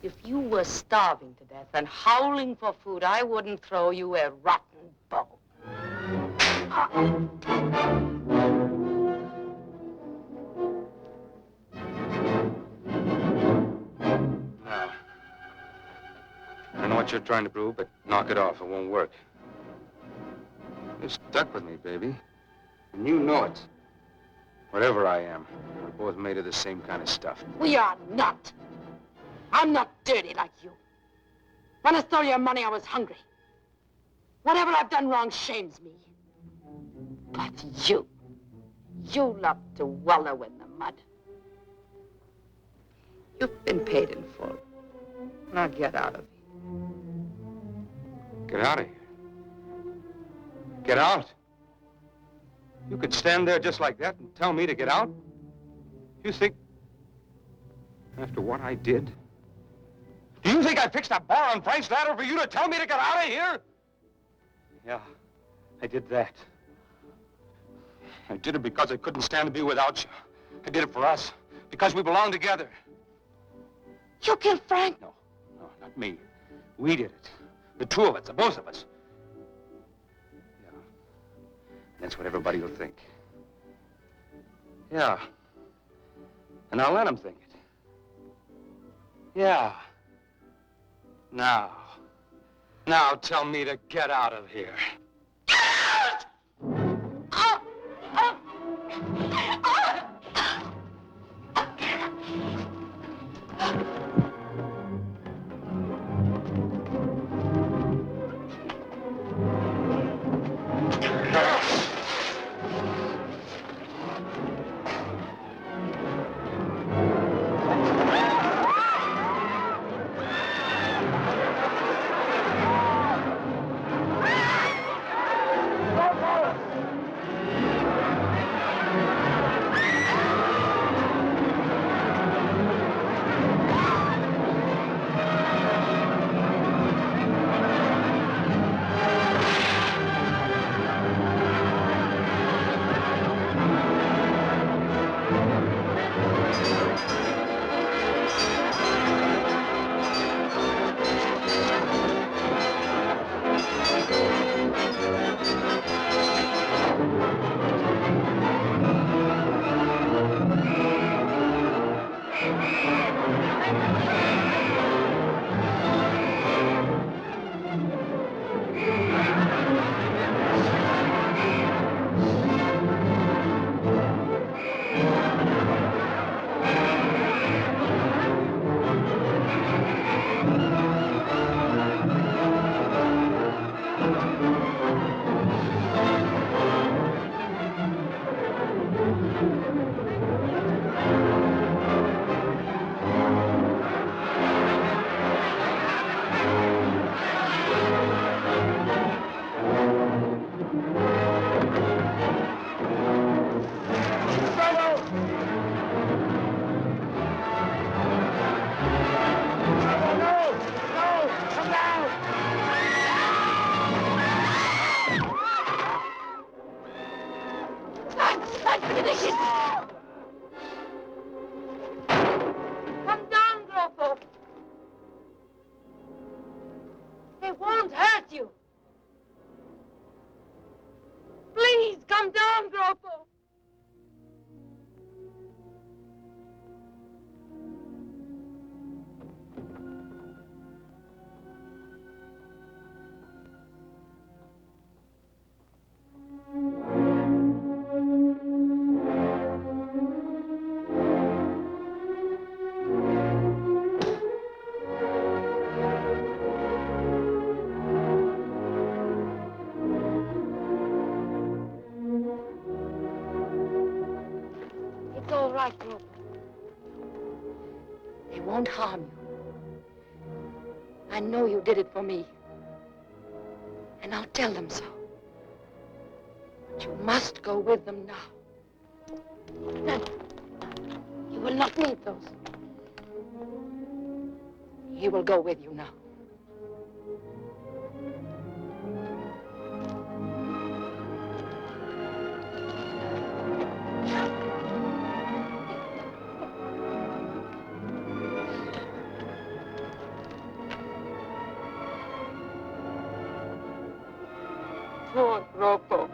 If you were starving to death and howling for food, I wouldn't throw you a rotten bone. Now, I don't know what you're trying to prove, but knock it off. It won't work. You're stuck with me, baby. And you know it. Whatever I am, we're both made of the same kind of stuff. We are not. I'm not dirty like you. When I stole your money, I was hungry. Whatever I've done wrong shames me. But you love to wallow in the mud. You've been paid in full. Now get out of here. Get out of here. Get out? You could stand there just like that and tell me to get out? You think, after what I did, do you think I fixed a bar on Frank's ladder for you to tell me to get out of here? Yeah, I did that. I did it because I couldn't stand to be without you. I did it for us, because we belong together. You killed Frank? No, not me. We did it. The two of us, the both of us. Yeah, that's what everybody will think. Yeah, and I'll let them think it. Yeah. Now tell me to get out of here. They won't harm you. I know you did it for me. And I'll tell them so. But you must go with them now. Then you will not need those. He will go with you now. Poor Rocco.